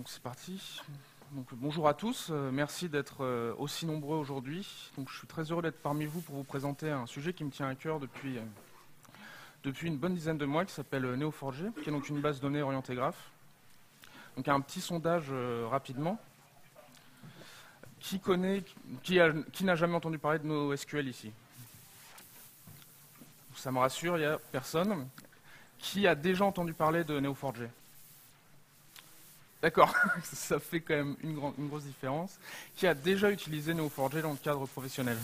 Donc c'est parti. Donc, bonjour à tous, merci d'être aussi nombreux aujourd'hui. Donc je suis très heureux d'être parmi vous pour vous présenter un sujet qui me tient à cœur depuis une bonne dizaine de mois, qui s'appelle Neo4j, qui est donc une base de données orientée graph. Donc un petit sondage rapidement. Qui n'a jamais entendu parler de NoSQL ici? Ça me rassure, il n'y a personne. Qui a déjà entendu parler de Neo4j? D'accord, ça fait quand même une grosse différence. Qui a déjà utilisé Neo4j dans le cadre professionnel?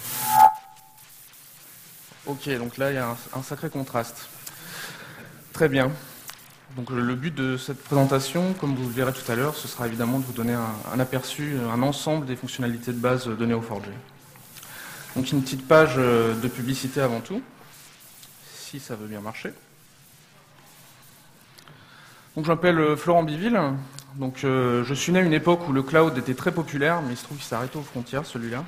Ok, donc là il y a un sacré contraste. Très bien. Donc le but de cette présentation, comme vous le verrez tout à l'heure, ce sera évidemment de vous donner un aperçu, un ensemble des fonctionnalités de base de Neo4j. Donc une petite page de publicité avant tout, si ça veut bien marcher. Donc je m'appelle Florent Biville. Donc je suis né à une époque où le cloud était très populaire, mais il se trouve qu'il s'est arrêté aux frontières, celui-là.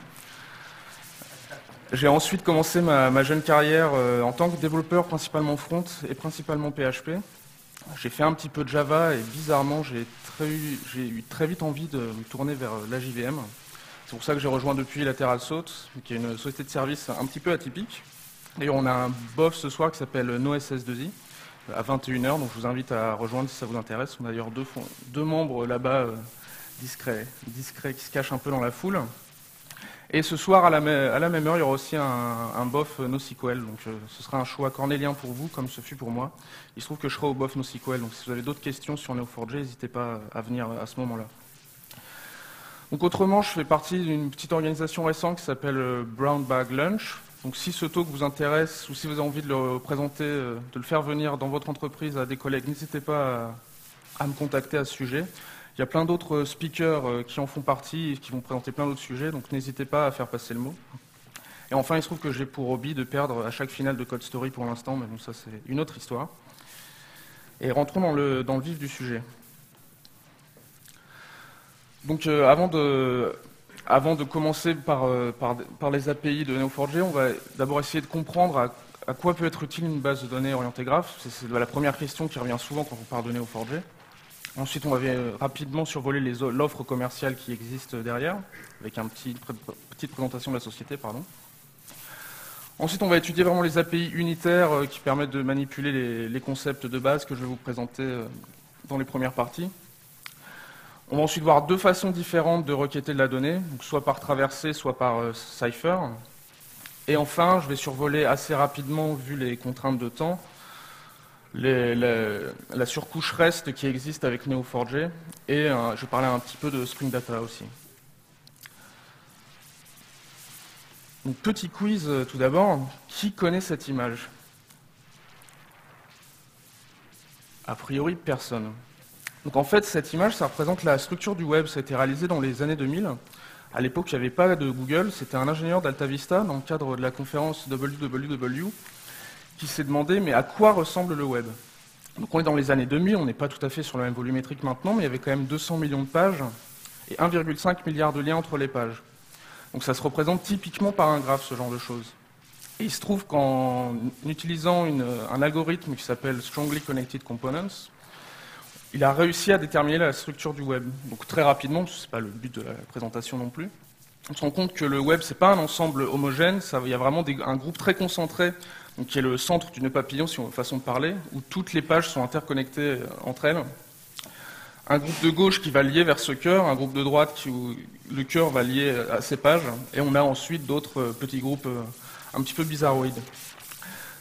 J'ai ensuite commencé ma jeune carrière en tant que développeur, principalement front et principalement PHP. J'ai fait un petit peu de Java et bizarrement, j'ai eu très vite envie de me tourner vers la JVM. C'est pour ça que j'ai rejoint depuis Lateral Salt, qui est une société de service un petit peu atypique. D'ailleurs, on a un BOF ce soir qui s'appelle NoSS2i, à 21h, donc je vous invite à rejoindre si ça vous intéresse. On a d'ailleurs deux membres là-bas discrets qui se cachent un peu dans la foule. Et ce soir, à la même heure, il y aura aussi un BOF NoSQL, donc ce sera un choix cornélien pour vous, comme ce fut pour moi. Il se trouve que je serai au BOF NoSQL, donc si vous avez d'autres questions sur Neo4j, n'hésitez pas à venir à ce moment-là. Donc autrement, je fais partie d'une petite organisation récente qui s'appelle Brown Bag Lunch. Donc si ce talk vous intéresse ou si vous avez envie de le présenter, de le faire venir dans votre entreprise à des collègues, n'hésitez pas à me contacter à ce sujet. Il y a plein d'autres speakers qui en font partie et qui vont présenter plein d'autres sujets, donc n'hésitez pas à faire passer le mot. Et enfin, il se trouve que j'ai pour hobby de perdre à chaque finale de Code Story pour l'instant, mais bon, ça c'est une autre histoire. Et rentrons dans le vif du sujet. Donc avant de commencer par les API de Neo4j, on va d'abord essayer de comprendre à quoi peut être utile une base de données orientée graph. C'est la première question qui revient souvent quand on parle de Neo4j. Ensuite, on va rapidement survoler l'offre commerciale qui existe derrière, avec une petite présentation de la société. Ensuite, on va étudier vraiment les API unitaires qui permettent de manipuler les concepts de base que je vais vous présenter dans les premières parties. On va ensuite voir deux façons différentes de requêter de la donnée, donc soit par traversée, soit par cipher. Et enfin, je vais survoler assez rapidement, vu les contraintes de temps, la surcouche REST qui existe avec Neo4j, et je vais parler un petit peu de Spring Data aussi. Donc, petit quiz tout d'abord, qui connaît cette image? A priori, personne. Donc en fait, cette image, ça représente la structure du web. Ça a été réalisé dans les années 2000. À l'époque, il n'y avait pas de Google. C'était un ingénieur d'AltaVista, dans le cadre de la conférence WWW, qui s'est demandé, mais à quoi ressemble le web? Donc on est dans les années 2000, on n'est pas tout à fait sur le même volumétrique maintenant, mais il y avait quand même 200 millions de pages et 1,5 milliard de liens entre les pages. Donc ça se représente typiquement par un graphe, ce genre de choses. Et il se trouve qu'en utilisant un algorithme qui s'appelle Strongly Connected Components, il a réussi à déterminer la structure du web. Donc très rapidement, ce n'est pas le but de la présentation non plus, on se rend compte que le web, ce n'est pas un ensemble homogène, il y a vraiment un groupe très concentré, donc qui est le centre du nœud papillon, si on veut façon de parler, où toutes les pages sont interconnectées entre elles. Un groupe de gauche qui va lier vers ce cœur, un groupe de droite où le cœur va lier à ces pages, et on a ensuite d'autres petits groupes un petit peu bizarroïdes.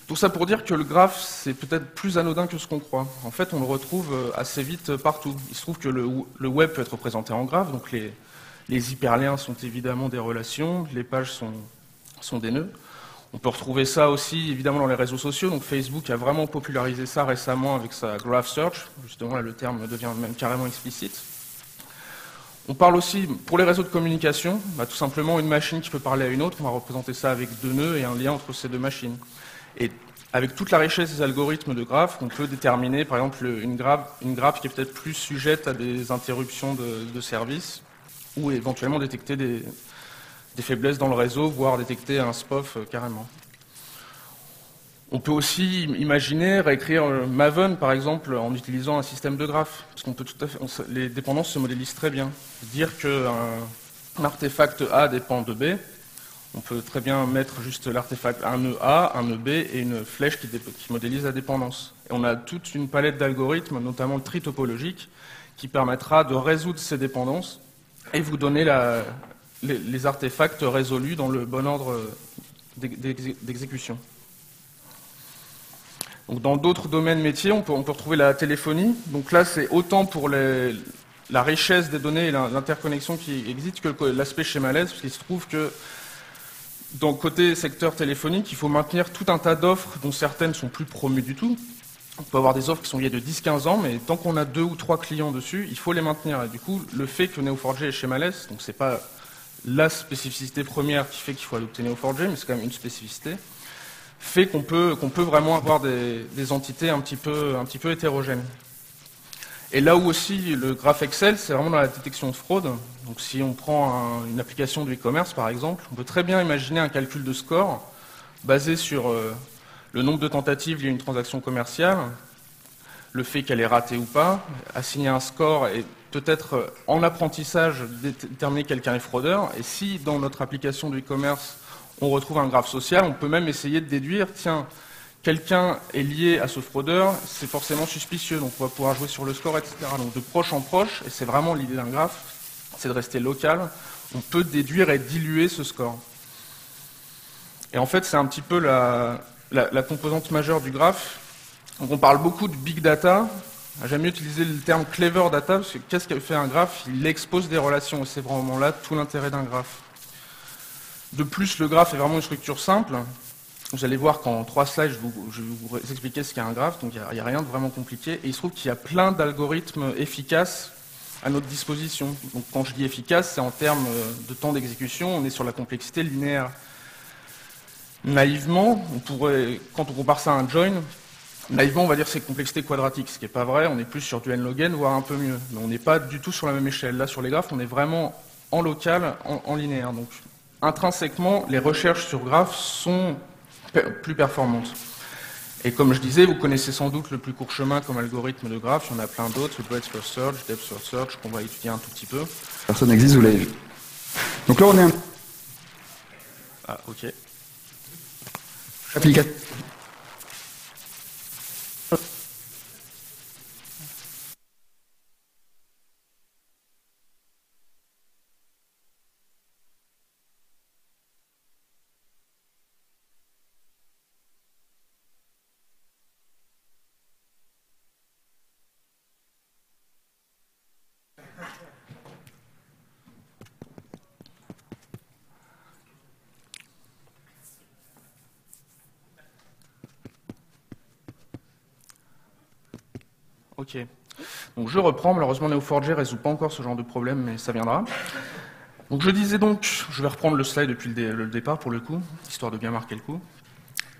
Tout ça pour dire que le graphe, c'est peut-être plus anodin que ce qu'on croit. En fait, on le retrouve assez vite partout. Il se trouve que le web peut être représenté en graphe, donc les hyperliens sont évidemment des relations, les pages sont des nœuds. On peut retrouver ça aussi évidemment dans les réseaux sociaux, donc Facebook a vraiment popularisé ça récemment avec sa Graph Search, justement là le terme devient même carrément explicite. On parle aussi, pour les réseaux de communication, tout simplement une machine qui peut parler à une autre, on va représenter ça avec deux nœuds et un lien entre ces deux machines. Et avec toute la richesse des algorithmes de graphes, on peut déterminer par exemple une grappe qui est peut-être plus sujette à des interruptions de service, ou éventuellement détecter des faiblesses dans le réseau, voire détecter un SPOF carrément. On peut aussi imaginer réécrire Maven, par exemple, en utilisant un système de graphes, parce qu'on peut tout à fait, les dépendances se modélisent très bien. Dire qu'un artefact A dépend de B, on peut très bien mettre juste l'artefact un nœud A, un nœud B et une flèche qui modélise la dépendance. Et on a toute une palette d'algorithmes, notamment le tri topologique, qui permettra de résoudre ces dépendances et vous donner les artefacts résolus dans le bon ordre d'exécution. Donc dans d'autres domaines métiers, on peut retrouver la téléphonie. Donc là, c'est autant pour la richesse des données et l'interconnexion qui existe que l'aspect schémalaise, parce qu'il se trouve que dans le côté secteur téléphonique, il faut maintenir tout un tas d'offres dont certaines sont plus promues du tout. On peut avoir des offres qui sont vieilles de 10-15 ans, mais tant qu'on a 2 ou 3 clients dessus, il faut les maintenir. Et du coup, le fait que Neo4j est schémaless, donc c'est pas la spécificité première qui fait qu'il faut adopter Neo4j, mais c'est quand même une spécificité, fait qu'on peut vraiment avoir des entités un petit peu hétérogènes. Et là où aussi le graphe Excel, c'est vraiment dans la détection de fraude. Donc si on prend une application de e-commerce par exemple, on peut très bien imaginer un calcul de score basé sur le nombre de tentatives liées à une transaction commerciale, le fait qu'elle est ratée ou pas, assigner un score et peut-être en apprentissage déterminer quelqu'un est fraudeur. Et si dans notre application de e-commerce on retrouve un graphe social, on peut même essayer de déduire, tiens, quelqu'un est lié à ce fraudeur, c'est forcément suspicieux, donc on va pouvoir jouer sur le score, etc. Donc de proche en proche, et c'est vraiment l'idée d'un graphe, c'est de rester local, on peut déduire et diluer ce score. Et en fait, c'est un petit peu la composante majeure du graphe. Donc on parle beaucoup de big data, j'aime mieux utiliser le terme clever data, parce que qu'est-ce que fait un graphe? Il expose des relations, et c'est vraiment là tout l'intérêt d'un graphe. De plus, le graphe est vraiment une structure simple. Vous allez voir qu'en 3 slides, je vais vous expliquer ce qu'est un graphe, donc il n'y a rien de vraiment compliqué. Et il se trouve qu'il y a plein d'algorithmes efficaces à notre disposition. Donc quand je dis efficace, c'est en termes de temps d'exécution, on est sur la complexité linéaire. Naïvement, quand on compare ça à un join, naïvement on va dire que c'est complexité quadratique, ce qui n'est pas vrai, on est plus sur du n-log n, voire un peu mieux. Mais on n'est pas du tout sur la même échelle. Là, sur les graphes, on est vraiment en local, en linéaire. Donc intrinsèquement, les recherches sur graphes sont plus performantes. Et comme je disais, vous connaissez sans doute le plus court chemin comme algorithme de graphe, il y en a plein d'autres, le breadth first search, depth first search, qu'on va étudier un tout petit peu. Personne n'existe, vous l'avez vu. Donc là, on est Ah, ok. applicatif. Ok. Donc je reprends, malheureusement Neo4j ne résout pas encore ce genre de problème, mais ça viendra. Donc je disais donc, je vais reprendre le slide depuis le départ pour le coup, histoire de bien marquer le coup.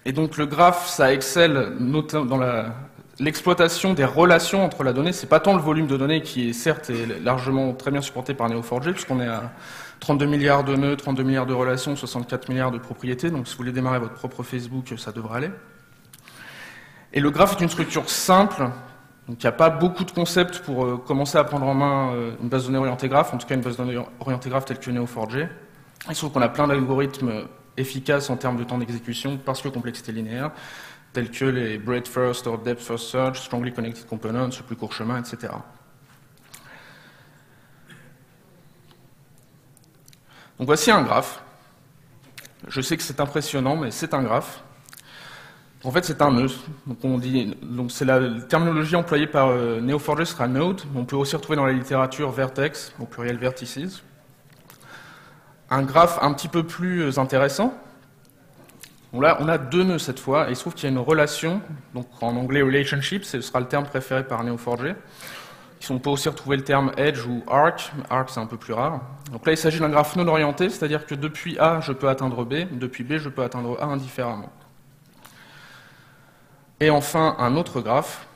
Et donc le graphe, ça excelle dans l'exploitation des relations entre la donnée. C'est pas tant le volume de données qui est certes largement très bien supporté par Neo4j, puisqu'on est à 32 milliards de nœuds, 32 milliards de relations, 64 milliards de propriétés. Donc si vous voulez démarrer votre propre Facebook, ça devrait aller. Et le graphe est une structure simple. Donc il n'y a pas beaucoup de concepts pour commencer à prendre en main une base de données orientée graphe, en tout cas une base de données orientée graphe telle que Neo4j. Il se trouve qu'on a plein d'algorithmes efficaces en termes de temps d'exécution parce que complexité linéaire, tels que les breadth first or depth first search, strongly connected components, le plus court chemin, etc. Donc voici un graphe. Je sais que c'est impressionnant, mais c'est un graphe. En fait, c'est un nœud. Donc c'est la terminologie employée par Neo4j sera node. On peut aussi retrouver dans la littérature vertex, au pluriel vertices. Un graphe un petit peu plus intéressant. Donc là, on a 2 nœuds cette fois, et il se trouve qu'il y a une relation, donc en anglais relationship, ce sera le terme préféré par Neo4j. On peut aussi retrouver le terme edge ou arc. Arc, c'est un peu plus rare. Donc là, il s'agit d'un graphe non orienté, c'est-à-dire que depuis A, je peux atteindre B, depuis B, je peux atteindre A indifféremment. Et enfin, un autre graphe.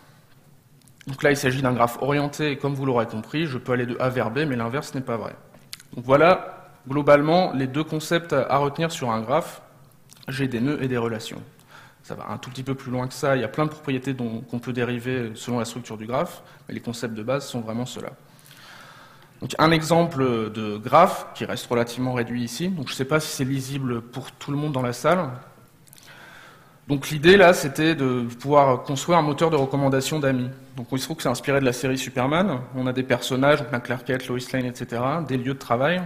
Donc là, il s'agit d'un graphe orienté, et comme vous l'aurez compris, je peux aller de A vers B, mais l'inverse n'est pas vrai. Donc voilà, globalement, les 2 concepts à retenir sur un graphe. J'ai des nœuds et des relations. Ça va un tout petit peu plus loin que ça. Il y a plein de propriétés qu'on peut dériver selon la structure du graphe, mais les concepts de base sont vraiment ceux-là. Donc un exemple de graphe qui reste relativement réduit ici. Donc je ne sais pas si c'est lisible pour tout le monde dans la salle. Donc l'idée là, c'était de pouvoir construire un moteur de recommandation d'amis. Donc il se trouve que c'est inspiré de la série Superman. On a des personnages, on a Clark Kent, Lois Lane, etc., des lieux de travail.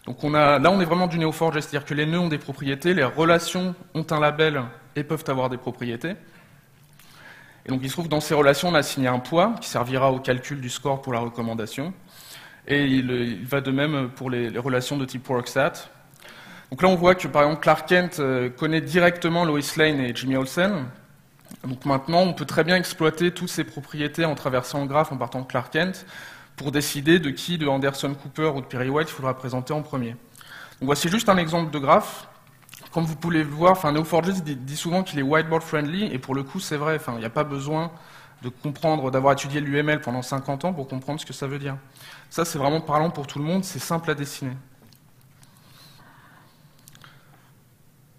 Donc là, on est vraiment du Neo4j, c'est-à-dire que les nœuds ont des propriétés, les relations ont un label et peuvent avoir des propriétés. Et donc il se trouve que dans ces relations, on a assigné un poids qui servira au calcul du score pour la recommandation. Et il va de même pour les relations de type workstat. Donc là, on voit que par exemple Clark Kent connaît directement Lois Lane et Jimmy Olsen. Donc maintenant, on peut très bien exploiter toutes ces propriétés en traversant le graphe en partant de Clark Kent pour décider de qui, de Anderson Cooper ou de Perry White, il faudra présenter en premier. Donc voici juste un exemple de graphe. Comme vous pouvez le voir, Neo4j dit souvent qu'il est whiteboard friendly, et pour le coup, c'est vrai. Il n'y a pas besoin de comprendre, d'avoir étudié l'UML pendant 50 ans pour comprendre ce que ça veut dire. Ça, c'est vraiment parlant pour tout le monde, c'est simple à dessiner.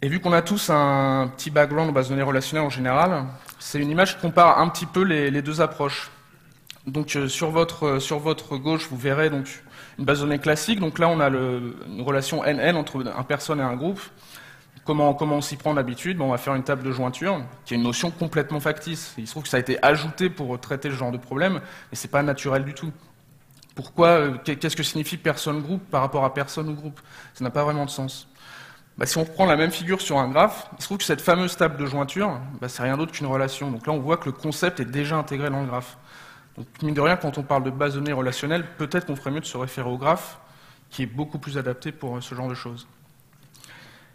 Et vu qu'on a tous un petit background en base de données relationnelles en général, c'est une image qui compare un petit peu les deux approches. Donc sur votre gauche, vous verrez donc une base de données classique. Donc là, on a une relation NN entre une personne et un groupe. Comment on s'y prend d'habitude? On va faire une table de jointure, qui est une notion complètement factice. Il se trouve que ça a été ajouté pour traiter ce genre de problème, mais c'est pas naturel du tout. Pourquoi? Qu'est-ce que signifie personne-groupe par rapport à personne ou groupe? Ça n'a pas vraiment de sens. Si on reprend la même figure sur un graphe, il se trouve que cette fameuse table de jointure, c'est rien d'autre qu'une relation. Donc là, on voit que le concept est déjà intégré dans le graphe. Donc, mine de rien, quand on parle de base de données relationnelle, peut-être qu'on ferait mieux de se référer au graphe, qui est beaucoup plus adapté pour ce genre de choses.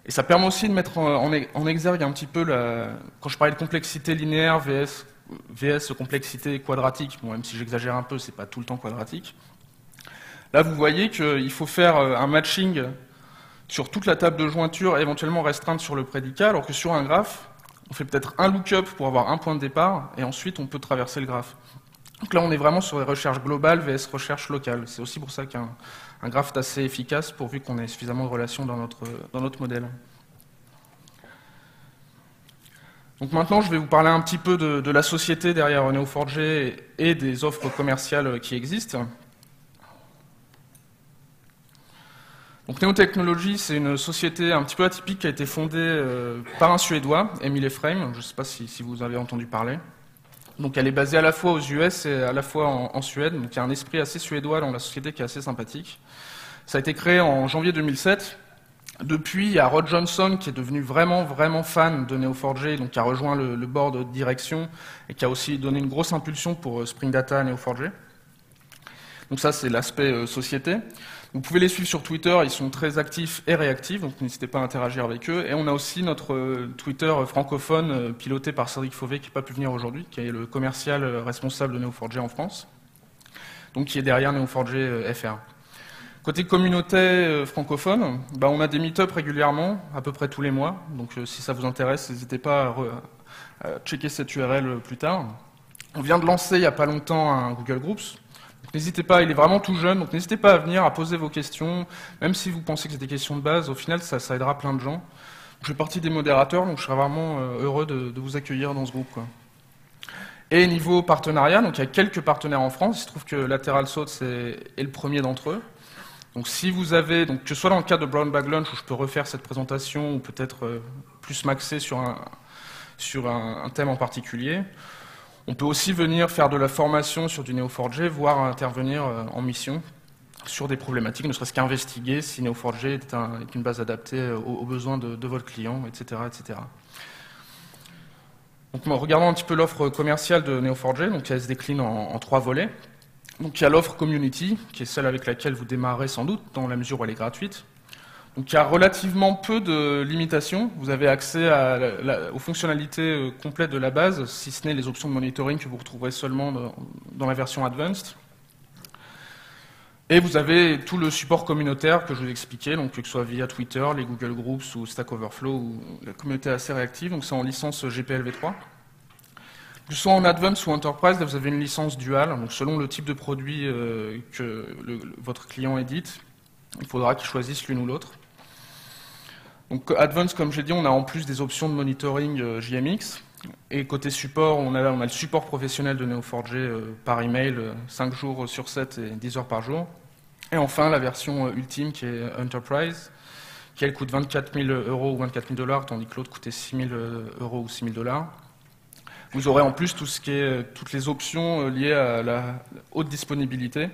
Et ça permet aussi de mettre en exergue un petit peu, quand je parlais de complexité linéaire vs complexité quadratique, bon, même si j'exagère un peu, c'est pas tout le temps quadratique. Là, vous voyez qu'il faut faire un matching sur toute la table de jointure, éventuellement restreinte sur le prédicat, alors que sur un graphe, on fait peut-être un lookup pour avoir un point de départ, et ensuite on peut traverser le graphe. Donc là, on est vraiment sur les recherches globales vs recherches locales. C'est aussi pour ça qu'un graphe est assez efficace, pourvu qu'on ait suffisamment de relations dans notre modèle. Donc maintenant, je vais vous parler un petit peu de la société derrière Neo4j et des offres commerciales qui existent. Donc Neo Technologies, c'est une société un petit peu atypique qui a été fondée par un Suédois, Emil Efreim, je ne sais pas si vous avez entendu parler. Donc elle est basée à la fois aux US et à la fois en Suède, donc il y a un esprit assez suédois dans la société qui est assez sympathique. Ça a été créé en janvier 2007. Depuis, il y a Rod Johnson qui est devenu vraiment fan de Neo4j, donc qui a rejoint le board de direction et qui a aussi donné une grosse impulsion pour Spring Data Neo4j. Donc ça, c'est l'aspect société. Vous pouvez les suivre sur Twitter, ils sont très actifs et réactifs, donc n'hésitez pas à interagir avec eux. Et on a aussi notre Twitter francophone piloté par Cédric Fauvet, qui n'a pas pu venir aujourd'hui, qui est le commercial responsable de Neo4j en France, donc qui est derrière Neo4j FR. Côté communauté francophone, on a des meet-ups régulièrement, à peu près tous les mois, donc si ça vous intéresse, n'hésitez pas à checker cette URL plus tard. On vient de lancer il n'y a pas longtemps un Google Groups. N'hésitez pas, il est vraiment tout jeune, donc n'hésitez pas à venir, à poser vos questions, même si vous pensez que c'est des questions de base, au final ça aidera plein de gens. Je fais partie des modérateurs, donc je serai vraiment heureux de vous accueillir dans ce groupe, quoi. Et niveau partenariat, donc il y a quelques partenaires en France, il se trouve que Lateral Sauce est le premier d'entre eux. Donc si vous avez, donc, que ce soit dans le cadre de Brown Bag Lunch où je peux refaire cette présentation, ou peut-être plus m'axer sur un thème en particulier, on peut aussi venir faire de la formation sur du Neo4j, voire intervenir en mission sur des problématiques, ne serait-ce qu'investiguer si Neo4j est une base adaptée aux besoins de votre client, etc. etc. Donc, regardons un petit peu l'offre commerciale de Neo4j, donc elle se décline en 3 volets. Donc il y a l'offre Community, qui est celle avec laquelle vous démarrez sans doute, dans la mesure où elle est gratuite. Donc il y a relativement peu de limitations. Vous avez accès aux fonctionnalités complètes de la base, si ce n'est les options de monitoring que vous retrouverez seulement dans la version Advanced. Et vous avez tout le support communautaire que je vous ai expliqué, donc que ce soit via Twitter, les Google Groups ou Stack Overflow, ou la communauté assez réactive, donc c'est en licence GPL v3. Que ce soit en Advanced ou Enterprise, là, vous avez une licence dual, donc selon le type de produit que votre client édite, il faudra qu'il choisisse l'une ou l'autre. Donc Advanced, comme j'ai dit, on a en plus des options de monitoring JMX. Et côté support, on a le support professionnel de Neo4j par email, 5 jours sur 7 et 10 heures par jour. Et enfin, la version ultime qui est Enterprise, qui elle coûte 24 000 € ou 24 000 $, tandis que l'autre coûtait 6 000 € ou 6 000 $. Vous aurez en plus toutes les options liées à la haute disponibilité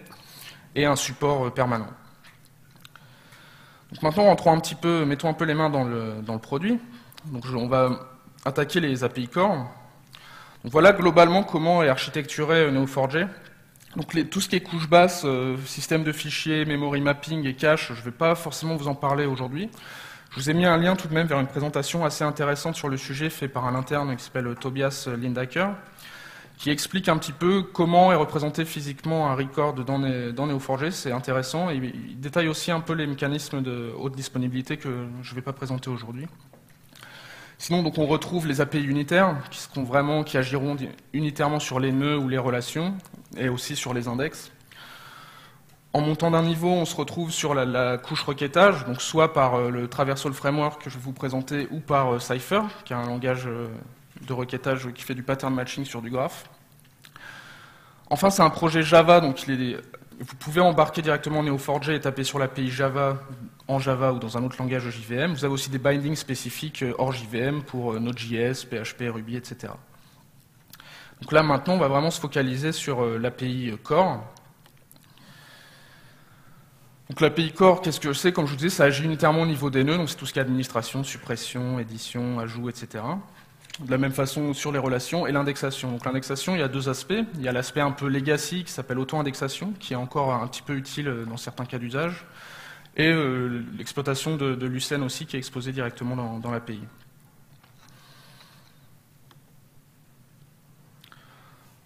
et un support permanent. Donc maintenant, mettons un peu les mains dans le produit. Donc on va attaquer les API Core. Donc voilà globalement comment est architecturé Neo4j. Donc tout ce qui est couche basse, système de fichiers, memory mapping et cache, je ne vais pas forcément vous en parler aujourd'hui. Je vous ai mis un lien tout de même vers une présentation assez intéressante sur le sujet fait par un interne qui s'appelle Tobias Lindacker, qui explique un petit peu comment est représenté physiquement un record dans Neo4j. C'est intéressant et il détaille aussi un peu les mécanismes de haute disponibilité que je ne vais pas présenter aujourd'hui. Sinon, donc, on retrouve les API unitaires qui agiront unitairement sur les nœuds ou les relations et aussi sur les index. En montant d'un niveau, on se retrouve sur la couche requêtage, donc soit par le Traversal Framework que je vais vous présenter ou par Cypher, qui est un langage de requêtage qui fait du pattern matching sur du graphe. Enfin, c'est un projet Java, donc vous pouvez embarquer directement Neo4j et taper sur l'API Java en Java ou dans un autre langage de JVM. Vous avez aussi des bindings spécifiques hors JVM pour Node.js, PHP, Ruby, etc. Donc là, maintenant, on va vraiment se focaliser sur l'API Core. Donc l'API Core, qu'est-ce que c'est? Comme je vous disais, ça agit unitairement au niveau des nœuds, donc c'est tout ce qui est administration, suppression, édition, ajout, etc. De la même façon sur les relations et l'indexation. Donc l'indexation, il y a deux aspects. Il y a l'aspect un peu legacy qui s'appelle auto-indexation, qui est encore un petit peu utile dans certains cas d'usage, et l'exploitation de Lucene aussi, qui est exposée directement dans l'API.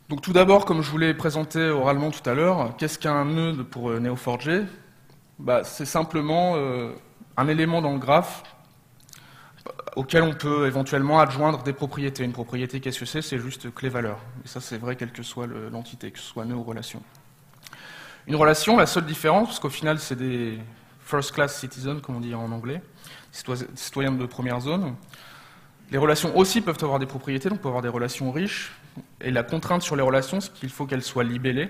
Donc tout d'abord, comme je vous l'ai présenté oralement tout à l'heure, qu'est-ce qu'un nœud pour Neo4j? C'est simplement un élément dans le graphe auquel on peut éventuellement adjoindre des propriétés. Une propriété, qu'est-ce que c'est? C'est juste clé-valeur. Et ça, c'est vrai quelle que soit l'entité, que ce soit nœud ou relation. Une relation, la seule différence, parce qu'au final, c'est des first-class citizens, comme on dit en anglais, citoyens de première zone. Les relations aussi peuvent avoir des propriétés, donc on peut avoir des relations riches. Et la contrainte sur les relations, c'est qu'il faut qu'elles soient libellées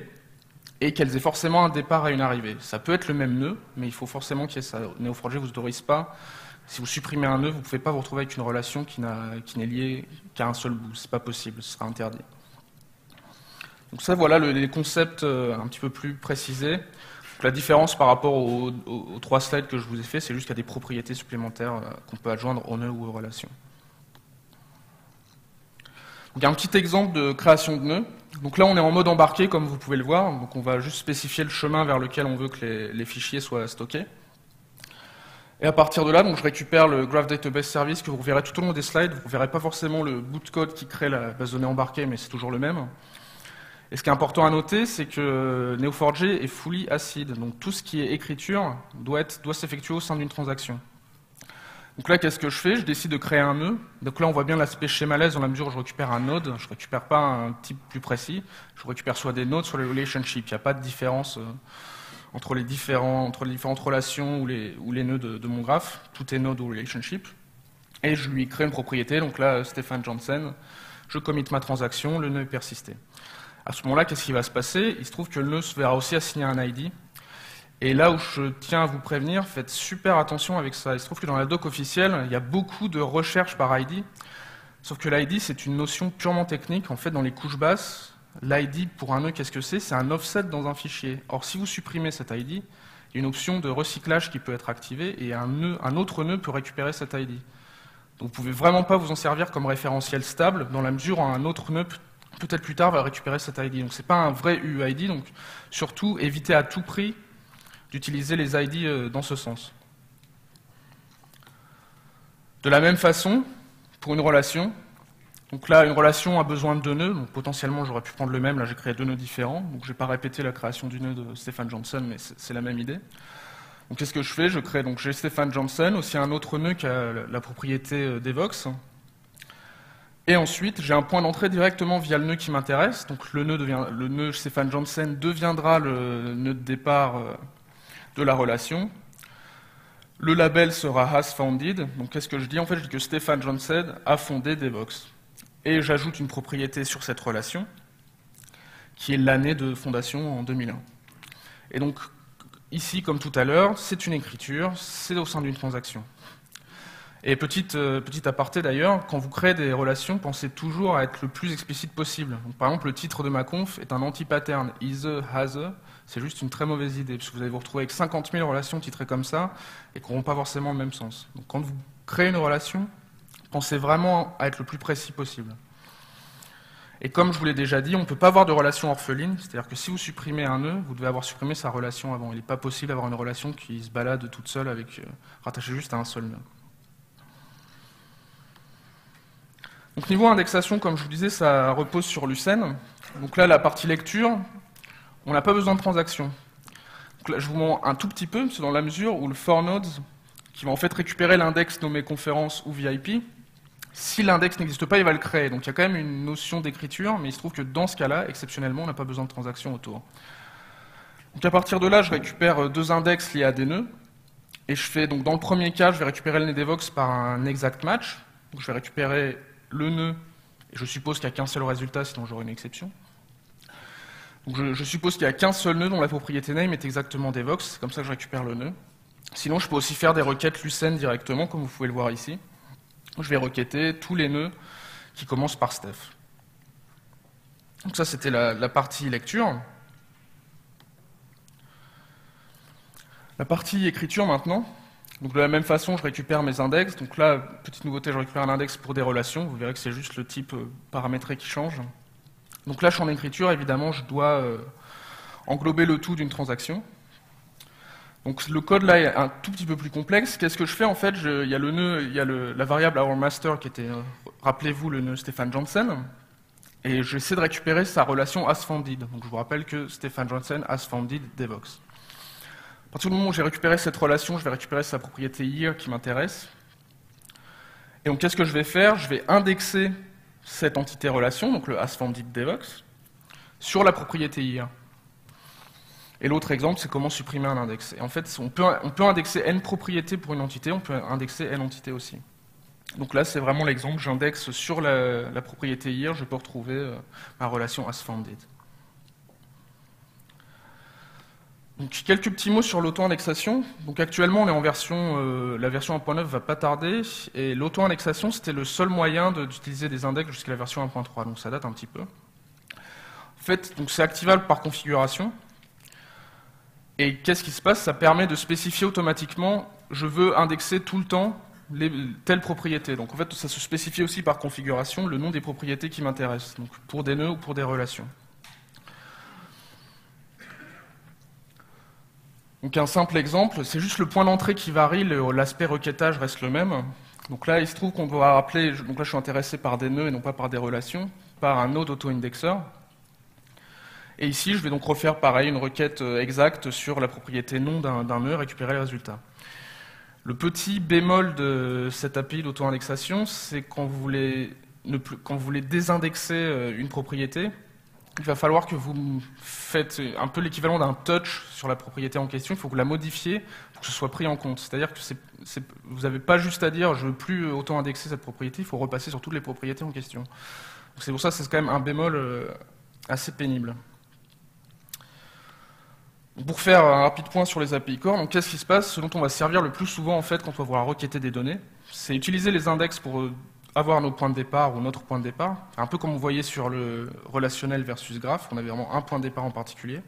et qu'elles aient forcément un départ et une arrivée. Ça peut être le même nœud, mais il faut forcément qu'il y ait ça. Neo4j ne vous autorise pas. Si vous supprimez un nœud, vous ne pouvez pas vous retrouver avec une relation qui n'est liée qu'à un seul bout. Ce n'est pas possible, ce sera interdit. Donc ça, voilà les concepts un petit peu plus précisés. Donc la différence par rapport aux 3 slides que je vous ai fait, c'est juste qu'il y a des propriétés supplémentaires qu'on peut adjoindre aux nœuds ou aux relations. Donc, il y a un petit exemple de création de nœuds. Donc là, on est en mode embarqué, comme vous pouvez le voir. Donc on va juste spécifier le chemin vers lequel on veut que les fichiers soient stockés. Et à partir de là, donc, je récupère le Graph Database Service que vous verrez tout au long des slides. Vous ne verrez pas forcément le bout de code qui crée la base de données embarquée, mais c'est toujours le même. Et ce qui est important à noter, c'est que Neo4j est fully acid. Donc tout ce qui est écriture doit s'effectuer au sein d'une transaction. Donc là, qu'est-ce que je fais? Je décide de créer un nœud. Donc là, on voit bien l'aspect schémalaise dans la mesure où je récupère un node. Je ne récupère pas un type plus précis. Je récupère soit des nodes, soit les relationships. Il n'y a pas de différence entre les différentes relations ou les nœuds de mon graphe. Tout est node ou relationship. Et je lui crée une propriété. Donc là, Stefan Johnson, je commit ma transaction, le nœud est persisté. À ce moment-là, qu'est-ce qui va se passer? Il se trouve que le nœud se verra aussi assigner un ID. Et là où je tiens à vous prévenir, faites super attention avec ça. Il se trouve que dans la doc officielle, il y a beaucoup de recherches par ID. Sauf que l'ID, c'est une notion purement technique. En fait, dans les couches basses, l'ID pour un nœud, qu'est-ce que c'est? C'est un offset dans un fichier. Or, si vous supprimez cet ID, il y a une option de recyclage qui peut être activée et un autre nœud peut récupérer cet ID. Donc, vous ne pouvez vraiment pas vous en servir comme référentiel stable dans la mesure où un autre nœud peut-être plus tard va récupérer cet ID. Donc, ce n'est pas un vrai UUID. Donc, surtout, évitez à tout prix d'utiliser les ID dans ce sens. De la même façon, pour une relation, donc là, une relation a besoin de 2 nœuds, donc potentiellement j'aurais pu prendre le même, là j'ai créé 2 nœuds différents, donc je ne vais pas répéter la création du nœud de Stefan Johnson, mais c'est la même idée. Donc qu'est-ce que je fais? Je crée, donc j'ai Stefan Johnson, aussi un autre nœud qui a la propriété d'Evox, et ensuite j'ai un point d'entrée directement via le nœud qui m'intéresse, donc le nœud Stefan Johnson deviendra le nœud de départ de la relation. Le label sera has founded. Donc qu'est-ce que je dis? En fait, je dis que Stefan Johnsen a fondé Devoxx. Et j'ajoute une propriété sur cette relation, qui est l'année de fondation en 2001. Et donc, ici, comme tout à l'heure, c'est une écriture, c'est au sein d'une transaction. Et petit aparté d'ailleurs, quand vous créez des relations, pensez toujours à être le plus explicite possible. Donc, par exemple, le titre de ma conf est un anti-pattern, is a, has a. C'est juste une très mauvaise idée, parce que vous allez vous retrouver avec 50 000 relations titrées comme ça, et qui n'auront pas forcément le même sens. Donc quand vous créez une relation, pensez vraiment à être le plus précis possible. Et comme je vous l'ai déjà dit, on ne peut pas avoir de relation orpheline, c'est-à-dire que si vous supprimez un nœud, vous devez avoir supprimé sa relation avant. Il n'est pas possible d'avoir une relation qui se balade toute seule, rattachée juste à un seul nœud. Donc niveau indexation, comme je vous disais, ça repose sur Lucene. Donc là, la partie lecture, on n'a pas besoin de transaction. Donc là, je vous montre un tout petit peu, c'est dans la mesure où le for nodes, qui va en fait récupérer l'index nommé conférence ou VIP, si l'index n'existe pas, il va le créer. Donc il y a quand même une notion d'écriture, mais il se trouve que dans ce cas-là, exceptionnellement, on n'a pas besoin de transaction autour. Donc à partir de là, je récupère deux index liés à des nœuds, et je fais, donc dans le premier cas, je vais récupérer le nœud Devoxx par un exact match. Donc je vais récupérer le nœud, et je suppose qu'il n'y a qu'un seul résultat, sinon j'aurai une exception. Donc je suppose qu'il n'y a qu'un seul nœud dont la propriété name est exactement Devoxx, c'est comme ça que je récupère le nœud. Sinon, je peux aussi faire des requêtes Lucene directement, comme vous pouvez le voir ici. Je vais requêter tous les nœuds qui commencent par Steph. Donc ça, c'était la partie lecture. La partie écriture maintenant. Donc de la même façon, je récupère mes index. Donc là, petite nouveauté, je récupère un index pour des relations. Vous verrez que c'est juste le type paramétré qui change. Donc là, je suis en écriture, évidemment, je dois englober le tout d'une transaction. Donc le code là est un tout petit peu plus complexe. Qu'est-ce que je fais en fait? Il y a le nœud, il y a la variable OurMaster qui était, rappelez-vous, le nœud Stefan Johnsen. Et j'essaie de récupérer sa relation hasFounded. Donc je vous rappelle que Stefan Johnsen hasFounded Devoxx. À partir du moment où j'ai récupéré cette relation, je vais récupérer sa propriété year qui m'intéresse. Et donc qu'est-ce que je vais faire? Je vais indexer cette entité relation, donc le hasFounded Devoxx, sur la propriété year. Et l'autre exemple, c'est comment supprimer un index. Et en fait, on peut indexer n propriétés pour une entité, on peut indexer n entités aussi. Donc là, c'est vraiment l'exemple, j'indexe sur la propriété year, je peux retrouver ma relation hasFounded. Donc, quelques petits mots sur l'auto-indexation. Donc actuellement, on est en version, la version 1.9 va pas tarder, et l'auto-indexation, c'était le seul moyen d'utiliser des index jusqu'à la version 1.3, donc ça date un petit peu. En fait, c'est activable par configuration. Et qu'est-ce qui se passe? Ça permet de spécifier automatiquement, je veux indexer tout le temps telle propriété. Donc en fait, ça se spécifie aussi par configuration le nom des propriétés qui m'intéressent, donc pour des nœuds ou pour des relations. Donc un simple exemple, c'est juste le point d'entrée qui varie, l'aspect requêtage reste le même. Donc là, il se trouve qu'on doit rappeler, donc là je suis intéressé par des nœuds et non pas par des relations, par un node auto-indexer. Et ici, je vais donc refaire pareil, une requête exacte sur la propriété nom d'un nœud et récupérer le résultat. Le petit bémol de cette API d'auto-indexation, c'est quand vous voulez désindexer une propriété, il va falloir que vous faites un peu l'équivalent d'un touch sur la propriété en question, il faut que vous la modifiez pour que ce soit pris en compte. C'est-à-dire que vous n'avez pas juste à dire je ne veux plus auto-indexer cette propriété, il faut repasser sur toutes les propriétés en question. C'est pour ça que c'est quand même un bémol assez pénible. Pour faire un rapide point sur les API Core, qu'est-ce qui se passe? Ce dont on va se servir le plus souvent en fait quand on va vouloir requêter des données, c'est utiliser les index pour avoir nos points de départ ou notre point de départ. Un peu comme vous voyez sur le relationnel versus graph, on avait vraiment un point de départ en particulier.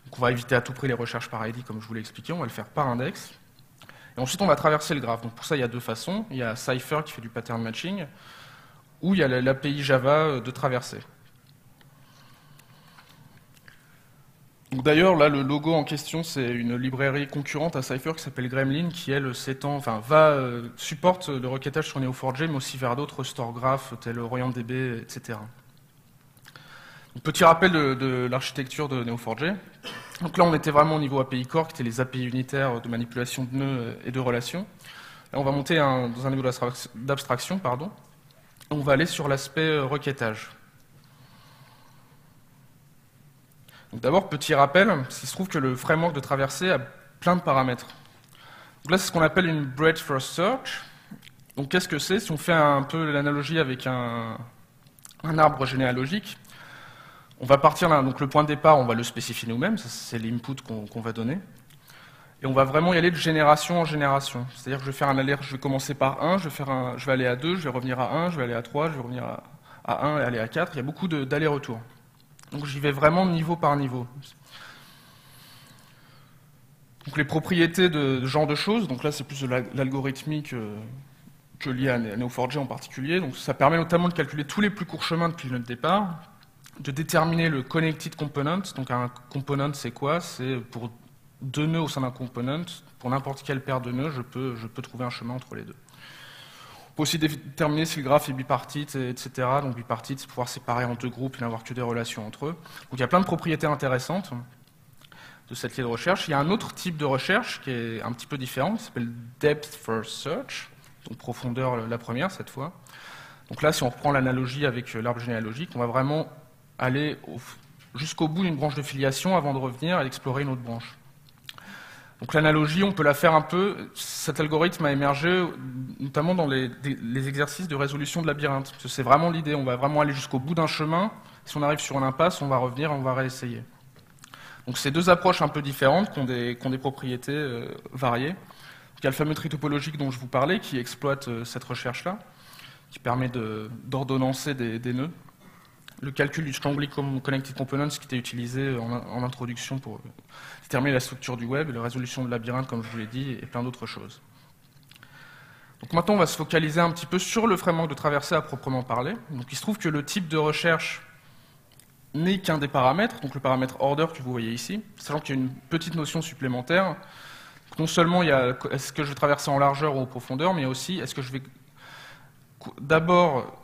Donc on va éviter à tout prix les recherches par ID comme je vous l'ai expliqué, on va le faire par index. Et ensuite on va traverser le graphe. Donc pour ça il y a deux façons. Il y a Cypher qui fait du pattern matching, ou il y a l'API Java de traversée. D'ailleurs, là, le logo en question, c'est une librairie concurrente à Cypher qui s'appelle Gremlin, qui, elle, supporte le requêtage sur Neo4j, mais aussi vers d'autres store graph, tels OrientDB, etc. Donc, petit rappel de l'architecture de Neo4j. Donc là, on était vraiment au niveau API Core, qui étaient les API unitaires de manipulation de nœuds et de relations. Là, on va monter dans un niveau d'abstraction, pardon. On va aller sur l'aspect requêtage. D'abord, petit rappel, il se trouve que le framework de traversée a plein de paramètres. Donc là, c'est ce qu'on appelle une breadth first search. Donc qu'est-ce que c'est? Si on fait un peu l'analogie avec un arbre généalogique, on va partir là, donc le point de départ, on va le spécifier nous-mêmes, c'est l'input qu'on va donner. Et on va vraiment y aller de génération en génération. C'est-à-dire que je vais faire un aller, je vais commencer par 1, je vais aller à 2, je vais revenir à 1, je vais aller à 3, je vais revenir à 1 et aller à 4. Il y a beaucoup d'allers-retours. Donc j'y vais vraiment niveau par niveau. Donc les propriétés de ce genre de choses, donc là c'est plus de l'algorithmique que lié à Neo4j en particulier. Donc ça permet notamment de calculer tous les plus courts chemins depuis le nœud de départ, de déterminer le connected component. Donc un component c'est quoi? C'est pour 2 nœuds au sein d'un component, pour n'importe quelle paire de nœuds, je peux trouver un chemin entre les deux. On peut aussi déterminer si le graphe est bipartite, etc. Donc bipartite, c'est pouvoir séparer en 2 groupes et n'avoir que des relations entre eux. Donc il y a plein de propriétés intéressantes de cette clé de recherche. Il y a un autre type de recherche qui est un petit peu différent, qui s'appelle Depth First Search, donc profondeur la première cette fois. Donc là, si on reprend l'analogie avec l'arbre généalogique, on va vraiment aller jusqu'au bout d'une branche de filiation avant de revenir et explorer une autre branche. Donc l'analogie, on peut la faire un peu. Cet algorithme a émergé notamment dans les exercices de résolution de labyrinthe. C'est vraiment l'idée, on va vraiment aller jusqu'au bout d'un chemin. Si on arrive sur une impasse, on va revenir et on va réessayer. Donc c'est 2 approches un peu différentes qui ont des propriétés variées. Il y a le fameux tri topologique dont je vous parlais qui exploite cette recherche-là, qui permet d'ordonnancer des nœuds. Le calcul du strongly connected components qui était utilisé en introduction pour déterminer la structure du web, la résolution de labyrinthe, comme je vous l'ai dit, et plein d'autres choses. Donc maintenant, on va se focaliser un petit peu sur le framework de traversée à proprement parler. Donc il se trouve que le type de recherche n'est qu'un des paramètres, donc le paramètre order que vous voyez ici, sachant qu'il y a une petite notion supplémentaire. Donc non seulement il y a est-ce que je vais traverser en largeur ou en profondeur, mais aussi est-ce que je vais d'abord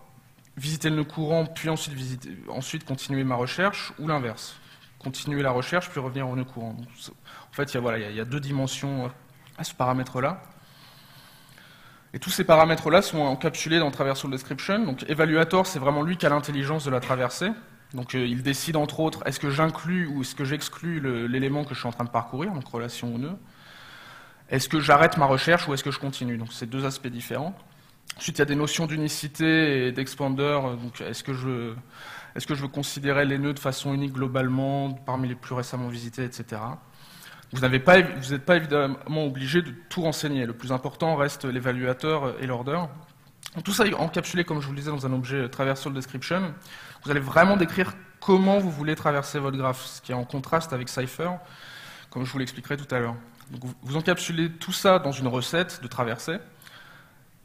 visiter le nœud courant, puis ensuite continuer ma recherche, ou l'inverse. Continuer la recherche, puis revenir au nœud courant. Donc, en fait, il y a 2 dimensions à ce paramètre-là. Et tous ces paramètres-là sont encapsulés dans Traversal Description. Donc, Evaluator, c'est vraiment lui qui a l'intelligence de la traversée. Donc, il décide, entre autres, est-ce que j'inclus ou est-ce que j'exclus l'élément que je suis en train de parcourir, donc relation au nœud. Est-ce que j'arrête ma recherche ou est-ce que je continue? Donc, c'est 2 aspects différents. Ensuite, il y a des notions d'unicité et d'expander. Donc, est-ce que je veux considérer les nœuds de façon unique globalement, parmi les plus récemment visités, etc. Vous n'êtes pas évidemment obligé de tout renseigner. Le plus important reste l'évaluateur et l'order. Tout ça est encapsulé, comme je vous le disais, dans un objet Traversal Description. Vous allez vraiment décrire comment vous voulez traverser votre graphe, ce qui est en contraste avec Cypher, comme je vous l'expliquerai tout à l'heure. Donc, vous encapsulez tout ça dans une recette de traversée.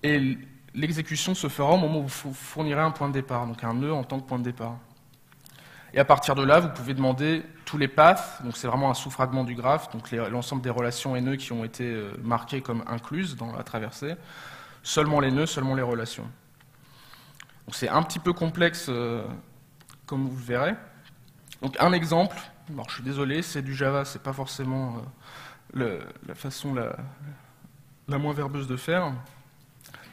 Et l'exécution se fera au moment où vous fournirez un point de départ, donc un nœud en tant que point de départ. Et à partir de là, vous pouvez demander tous les paths, donc c'est vraiment un sous-fragment du graphe, donc l'ensemble des relations et nœuds qui ont été marquées comme incluses dans la traversée, seulement les nœuds, seulement les relations. Donc c'est un petit peu complexe, comme vous le verrez. Donc un exemple, alors je suis désolé, c'est du Java, c'est pas forcément la façon la moins verbeuse de faire.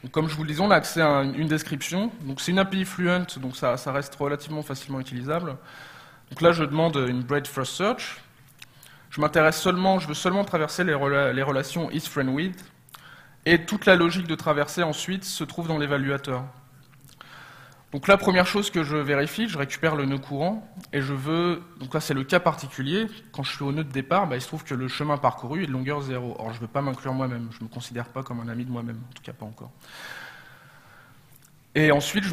Donc, comme je vous le disais, on a accès à une description. Donc c'est une API Fluent, donc ça reste relativement facilement utilisable. Donc là, je demande une breadth first search. Je veux seulement traverser les relations isFriendWith. Et toute la logique de traversée ensuite se trouve dans l'évaluateur. Donc la première chose que je vérifie, je récupère le nœud courant et donc là c'est le cas particulier, quand je suis au nœud de départ, il se trouve que le chemin parcouru est de longueur 0. Or je ne veux pas m'inclure moi-même, je ne me considère pas comme un ami de moi-même, en tout cas pas encore. Et ensuite,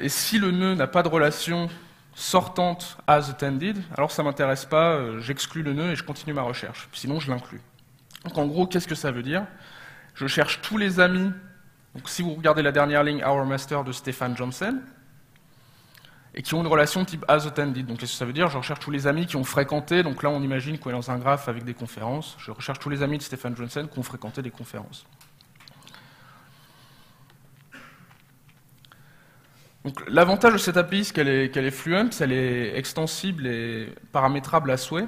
si le nœud n'a pas de relation sortante as attended, alors ça ne m'intéresse pas, j'exclus le nœud et je continue ma recherche, sinon je l'inclus. Donc en gros, qu'est-ce que ça veut dire? Je cherche tous les amis, donc si vous regardez la dernière ligne Our Master de Stefan Johnson, et qui ont une relation type as attended. Donc qu'est-ce que ça veut dire? Je recherche tous les amis qui ont fréquenté, donc là on imagine qu'on est dans un graphe avec des conférences, je recherche tous les amis de Stefan Johnson qui ont fréquenté des conférences. Donc l'avantage de cette API, c'est qu'elle est fluent, elle est extensible et paramétrable à souhait,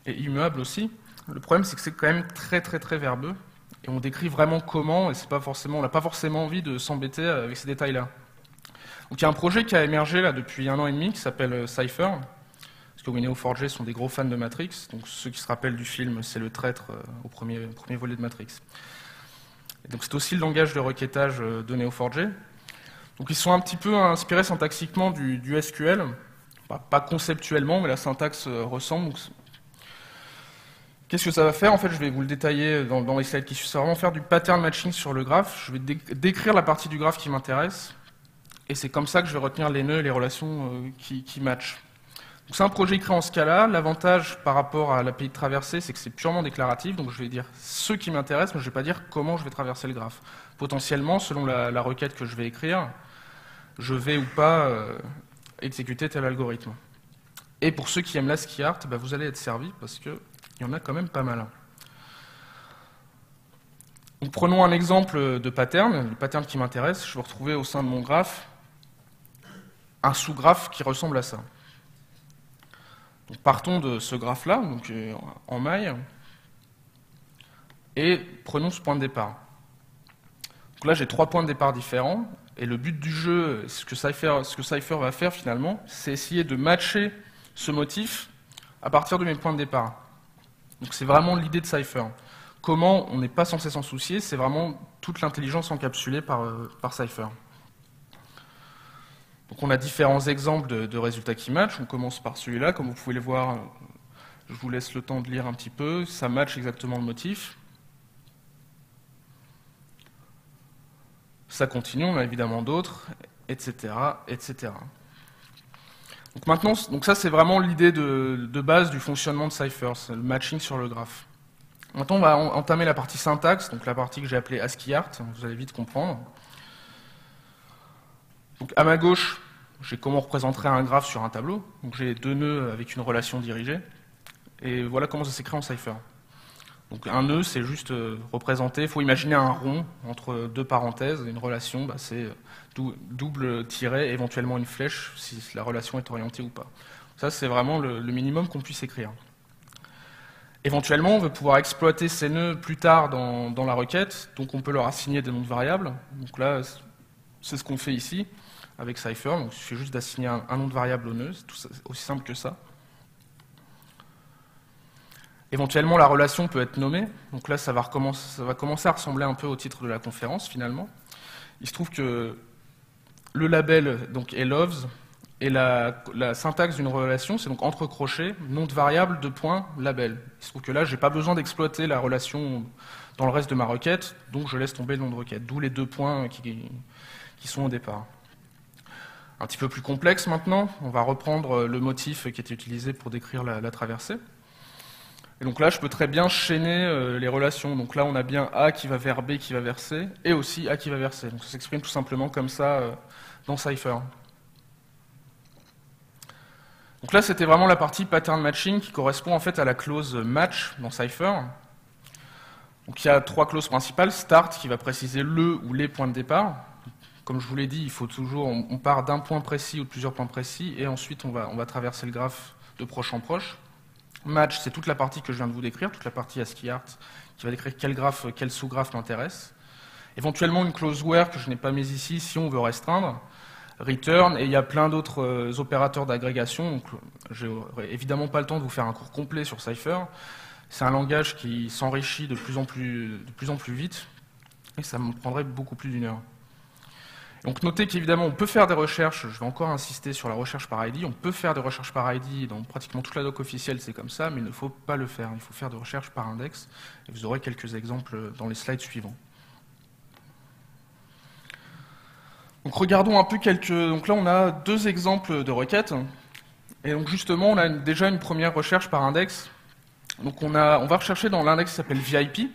et immuable aussi. Le problème c'est que c'est quand même très très très verbeux, et on décrit vraiment comment, et on n'a pas forcément envie de s'embêter avec ces détails-là. Donc il y a un projet qui a émergé là depuis 1 an et demi qui s'appelle Cypher, parce que Neo4j sont des gros fans de Matrix, donc ceux qui se rappellent du film C'est le traître au premier volet de Matrix. Et donc c'est aussi le langage de requêtage de Neo4j. Donc ils sont un petit peu inspirés syntaxiquement du SQL, pas conceptuellement, mais la syntaxe ressemble. Qu'est-ce que ça va faire? En fait, je vais vous le détailler dans les slides qui suivent. Ça va vraiment faire du pattern matching sur le graphe. Je vais décrire la partie du graphe qui m'intéresse, et c'est comme ça que je vais retenir les nœuds et les relations qui matchent. C'est un projet créé en Scala. L'avantage par rapport à l'API de traversée, c'est que c'est purement déclaratif. Donc je vais dire ce qui m'intéresse, mais je ne vais pas dire comment je vais traverser le graphe. Potentiellement, selon la requête que je vais écrire, je vais ou pas exécuter tel algorithme. Et pour ceux qui aiment l'ASCII art, vous allez être servis parce qu'il y en a quand même pas mal. Donc prenons un exemple de pattern, le pattern qui m'intéresse. Je vais retrouver au sein de mon graphe un sous-graphe qui ressemble à ça. Donc partons de ce graphe-là, donc en maille, et prenons ce point de départ. Donc là, j'ai 3 points de départ différents, et le but du jeu, ce que Cypher va faire finalement, c'est essayer de matcher ce motif à partir de mes points de départ. Donc c'est vraiment l'idée de Cypher. Comment on n'est pas censé s'en soucier, c'est vraiment toute l'intelligence encapsulée par Cypher. Donc on a différents exemples de résultats qui matchent. On commence par celui-là, comme vous pouvez le voir, je vous laisse le temps de lire un petit peu, ça match exactement le motif. Ça continue, on a évidemment d'autres, etc., etc. Donc maintenant, ça c'est vraiment l'idée de base du fonctionnement de Cypher, c'est le matching sur le graphe. Maintenant on va entamer la partie syntaxe, donc la partie que j'ai appelée ASCII art, vous allez vite comprendre. Donc à ma gauche, j'ai comment on représenterait un graphe sur un tableau. Donc j'ai 2 nœuds avec une relation dirigée. Et voilà comment ça s'écrit en Cypher. Donc un nœud, c'est juste représenté. Il faut imaginer un rond entre 2 parenthèses. Une relation, c'est double tiret, éventuellement une flèche, si la relation est orientée ou pas. Ça, c'est vraiment le minimum qu'on puisse écrire. Éventuellement, on veut pouvoir exploiter ces nœuds plus tard dans la requête. Donc on peut leur assigner des noms de variables. Donc là, c'est ce qu'on fait ici avec Cypher. Donc, il suffit juste d'assigner un nom de variable au nœud, c'est aussi simple que ça. Éventuellement, la relation peut être nommée. Donc là, ça va commencer à ressembler un peu au titre de la conférence, finalement. Il se trouve que le label donc, est loves, et la syntaxe d'une relation, c'est donc entre crochets, nom de variable, label. Il se trouve que là, je n'ai pas besoin d'exploiter la relation dans le reste de ma requête, donc je laisse tomber le nom de requête, d'où les 2 points qui sont au départ. Un petit peu plus complexe maintenant, on va reprendre le motif qui était utilisé pour décrire la traversée. Et donc là, je peux très bien chaîner les relations. Donc là, on a bien A qui va vers B qui va vers C, et aussi A qui va vers C. Donc ça s'exprime tout simplement comme ça dans Cypher. Donc là, c'était vraiment la partie pattern matching qui correspond en fait à la clause match dans Cypher. Donc il y a 3 clauses principales. Start qui va préciser le ou les points de départ. Comme je vous l'ai dit, il faut toujours, on part d'un point précis ou de plusieurs points précis, et ensuite on va traverser le graphe de proche en proche. Match, c'est toute la partie que je viens de vous décrire, toute la partie ASCII art, qui va décrire quel sous-graphe m'intéresse. Éventuellement une clause where que je n'ai pas mise ici, si on veut restreindre. Return, et il y a plein d'autres opérateurs d'agrégation. Donc, j'ai évidemment pas le temps de vous faire un cours complet sur Cypher. C'est un langage qui s'enrichit de plus en plus vite, et ça me prendrait beaucoup plus d'1 heure. Donc notez qu'évidemment, on peut faire des recherches, je vais encore insister sur la recherche par ID, on peut faire des recherches par ID dans pratiquement toute la doc officielle, c'est comme ça, mais il ne faut pas le faire, il faut faire des recherches par index, et vous aurez quelques exemples dans les slides suivants. Donc regardons un peu donc là on a 2 exemples de requêtes, et donc justement on a déjà une première recherche par index. Donc on va rechercher dans l'index qui s'appelle VIP,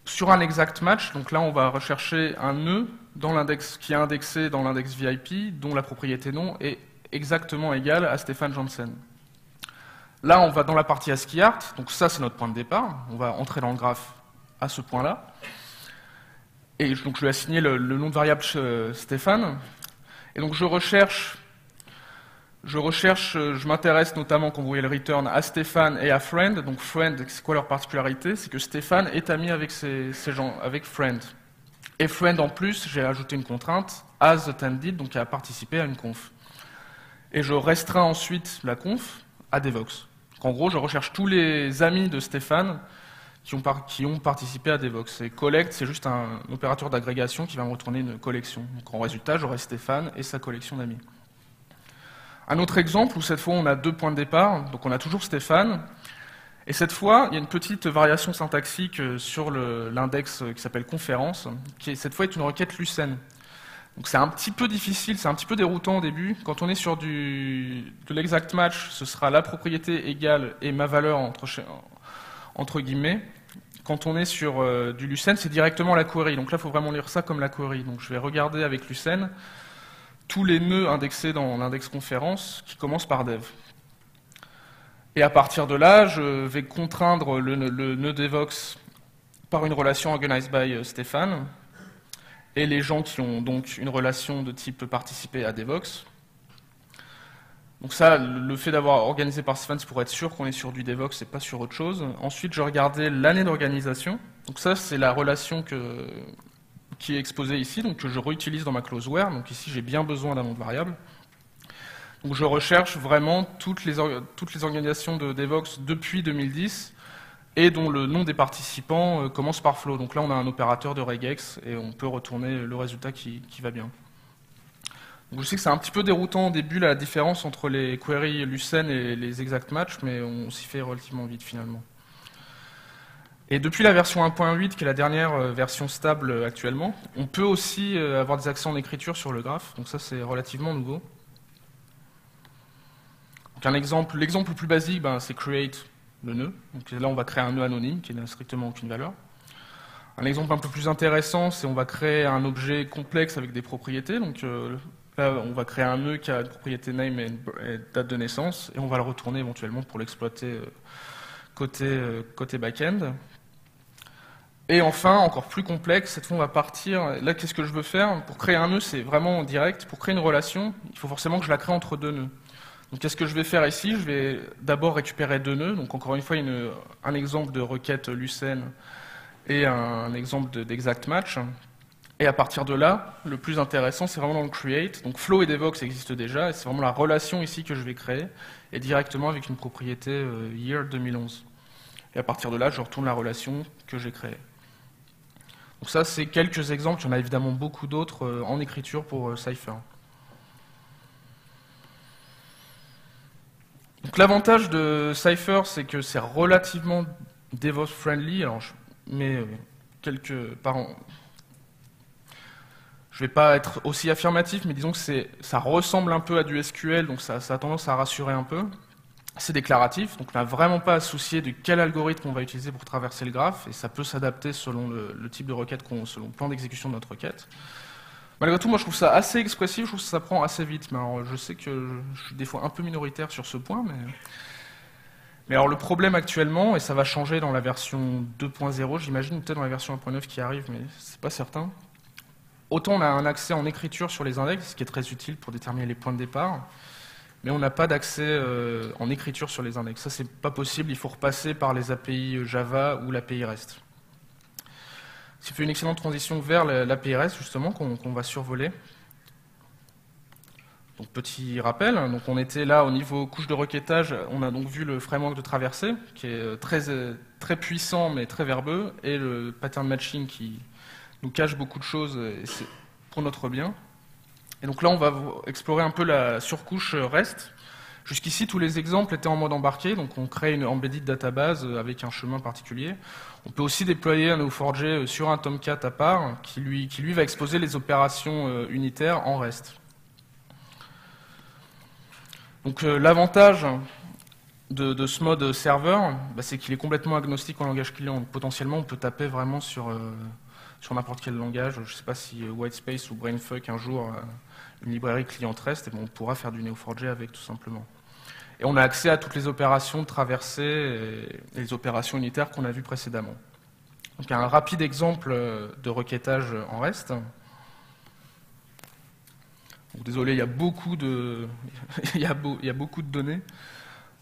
sur un exact match, donc là on va rechercher un nœud dans l'index qui est indexé dans l'index VIP, dont la propriété nom est exactement égale à Stéphane Janssen. Là on va dans la partie ASCII art, donc ça c'est notre point de départ, on va entrer dans le graphe à ce point-là. Et donc je lui ai assigné le nom de variable Stéphane, et donc je m'intéresse notamment, quand vous voyez le return, à Stéphane et à Friend. Donc Friend, c'est quoi leur particularité? C'est que Stéphane est ami avec ces gens, avec Friend. Et Friend, en plus, j'ai ajouté une contrainte, as attended, donc à participer à une conf. Et je restreins ensuite la conf à Devoxx. Donc en gros, je recherche tous les amis de Stéphane qui ont participé à Devoxx. Et collect, c'est juste un opérateur d'agrégation qui va me retourner une collection. Donc en résultat, j'aurai Stéphane et sa collection d'amis. Un autre exemple où cette fois on a 2 points de départ, donc on a toujours Stéphane, et cette fois il y a une petite variation syntaxique sur l'index qui s'appelle conférence, qui cette fois est une requête Lucene. Donc c'est un petit peu difficile, c'est un petit peu déroutant au début. Quand on est sur de l'exact match, ce sera la propriété égale et ma valeur entre guillemets. Quand on est sur du Lucene, c'est directement la query. Donc là, il faut vraiment lire ça comme la query. Donc je vais regarder avec Lucene tous les nœuds indexés dans l'index conférence qui commencent par dev. Et à partir de là, je vais contraindre le nœud Devoxx par une relation organized by Stéphane et les gens qui ont donc une relation de type participer à Devoxx. Donc ça, le fait d'avoir organisé par Stéphane, c'est pour être sûr qu'on est sur du Devoxx et pas sur autre chose. Ensuite, je regardais l'année d'organisation. Donc ça, c'est la relation qui est exposée ici, donc que je réutilise dans ma clause where. Donc ici, j'ai bien besoin d'un nom de variable. Donc je recherche vraiment toutes les organisations de Devoxx depuis 2010 et dont le nom des participants commence par flow. Donc là, on a un opérateur de regex et on peut retourner le résultat qui va bien. Donc je sais que c'est un petit peu déroutant au début la différence entre les queries Lucene et les exact match, mais on s'y fait relativement vite finalement. Et depuis la version 1.8, qui est la dernière version stable actuellement, on peut aussi avoir des accès en écriture sur le graphe, donc ça c'est relativement nouveau. Donc l'exemple le plus basique, c'est create le nœud. Donc là on va créer un nœud anonyme qui n'a strictement aucune valeur. Un exemple un peu plus intéressant, c'est on va créer un objet complexe avec des propriétés. Donc là, on va créer un nœud qui a une propriété name et date de naissance, et on va le retourner éventuellement pour l'exploiter côté back-end. Et enfin, encore plus complexe, cette fois on va partir. Là, qu'est-ce que je veux faire? Pour créer un nœud, c'est vraiment direct. Pour créer une relation, il faut forcément que je la crée entre 2 nœuds. Donc qu'est-ce que je vais faire ici? Je vais d'abord récupérer 2 nœuds. Donc encore une fois, un exemple de requête Lucene et un exemple d'exact match. Et à partir de là, le plus intéressant, c'est vraiment dans le create. Donc Flow et Devoxx existent déjà, et c'est vraiment la relation ici que je vais créer, et directement avec une propriété year 2011. Et à partir de là, je retourne la relation que j'ai créée. Donc ça, c'est quelques exemples. Il y en a évidemment beaucoup d'autres en écriture pour Cypher. Donc l'avantage de Cypher, c'est que c'est relativement DevOps friendly. Alors, je mets quelques parenthèses. Je ne vais pas être aussi affirmatif, mais disons que ça ressemble un peu à du SQL, donc ça a tendance à rassurer un peu. C'est déclaratif, donc on n'a vraiment pas à se soucier de quel algorithme on va utiliser pour traverser le graphe, et ça peut s'adapter selon le type de requête, selon le plan d'exécution de notre requête. Malgré tout, moi je trouve ça assez expressif, je trouve que ça prend assez vite, mais alors, je sais que je suis des fois un peu minoritaire sur ce point, mais alors le problème actuellement, et ça va changer dans la version 2.0, j'imagine, peut-être dans la version 1.9 qui arrive, mais c'est pas certain. Autant on a un accès en écriture sur les index, ce qui est très utile pour déterminer les points de départ, mais on n'a pas d'accès en écriture sur les index. Ça, c'est pas possible, il faut repasser par les API Java ou l'API REST. Ce qui fait une excellente transition vers l'API REST, justement, qu'on va survoler. Donc, petit rappel, donc on était là au niveau couche de requêtage, on a donc vu le framework de traversée, qui est très puissant mais très verbeux, et le pattern matching qui nous cache beaucoup de choses, et c'est pour notre bien. Et donc là, on va explorer un peu la surcouche REST. Jusqu'ici, tous les exemples étaient en mode embarqué, donc on crée une embedded database avec un chemin particulier. On peut aussi déployer un Neo4j sur un Tomcat à part, qui lui va exposer les opérations unitaires en REST. Donc l'avantage de ce mode serveur, c'est qu'il est complètement agnostique au langage client. Donc, potentiellement, on peut taper vraiment sur n'importe quel langage. Je ne sais pas si Whitespace ou Brainfuck un jour une librairie client REST, et on pourra faire du Neo4j avec tout simplement. Et on a accès à toutes les opérations de traversée et les opérations unitaires qu'on a vues précédemment. Donc un rapide exemple de requêtage en REST. Donc, désolé, il y a beaucoup de données.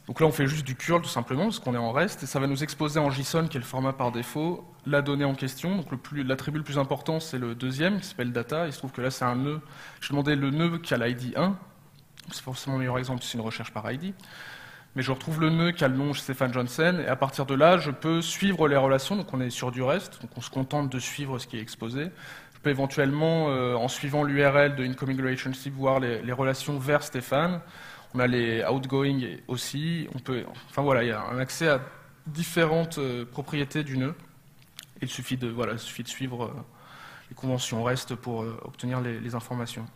Donc là, on fait juste du curl tout simplement, parce qu'on est en REST, et ça va nous exposer en JSON, qui est le format par défaut, la donnée en question. Donc l'attribut le plus important, c'est le deuxième, qui s'appelle data. Il se trouve que là, c'est un nœud. Je demandais le nœud qui a l'ID 1. C'est forcément le meilleur exemple, c'est une recherche par ID. mais je retrouve le nœud qui a le nom Stéphane Johnson, et à partir de là, je peux suivre les relations, donc on est sur du REST, donc on se contente de suivre ce qui est exposé. Je peux éventuellement, en suivant l'URL de Incoming Relationship, voir les relations vers Stéphane. On a les outgoing aussi. Enfin voilà, il y a un accès à différentes propriétés du nœud. Il suffit de suivre les conventions REST pour obtenir les informations.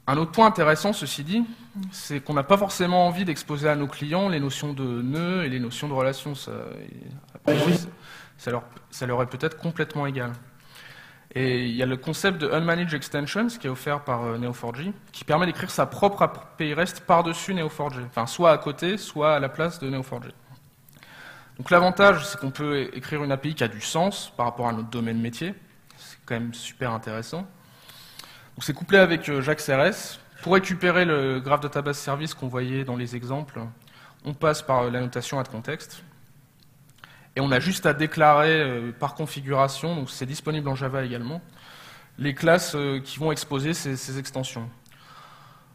Un autre point intéressant, ceci dit, c'est qu'on n'a pas forcément envie d'exposer à nos clients les notions de nœud et les notions de relation. Ça leur est peut-être complètement égal. Et il y a le concept de Unmanaged Extensions qui est offert par Neo4j, qui permet d'écrire sa propre API REST par-dessus Neo4j, enfin soit à côté, soit à la place de Neo4j. Donc l'avantage, c'est qu'on peut écrire une API qui a du sens par rapport à notre domaine métier. C'est quand même super intéressant. Donc c'est couplé avec JAX-RS. Pour récupérer le Graph Database Service qu'on voyait dans les exemples, on passe par la notation add-context. Et on a juste à déclarer par configuration, donc c'est disponible en Java également, les classes qui vont exposer ces extensions.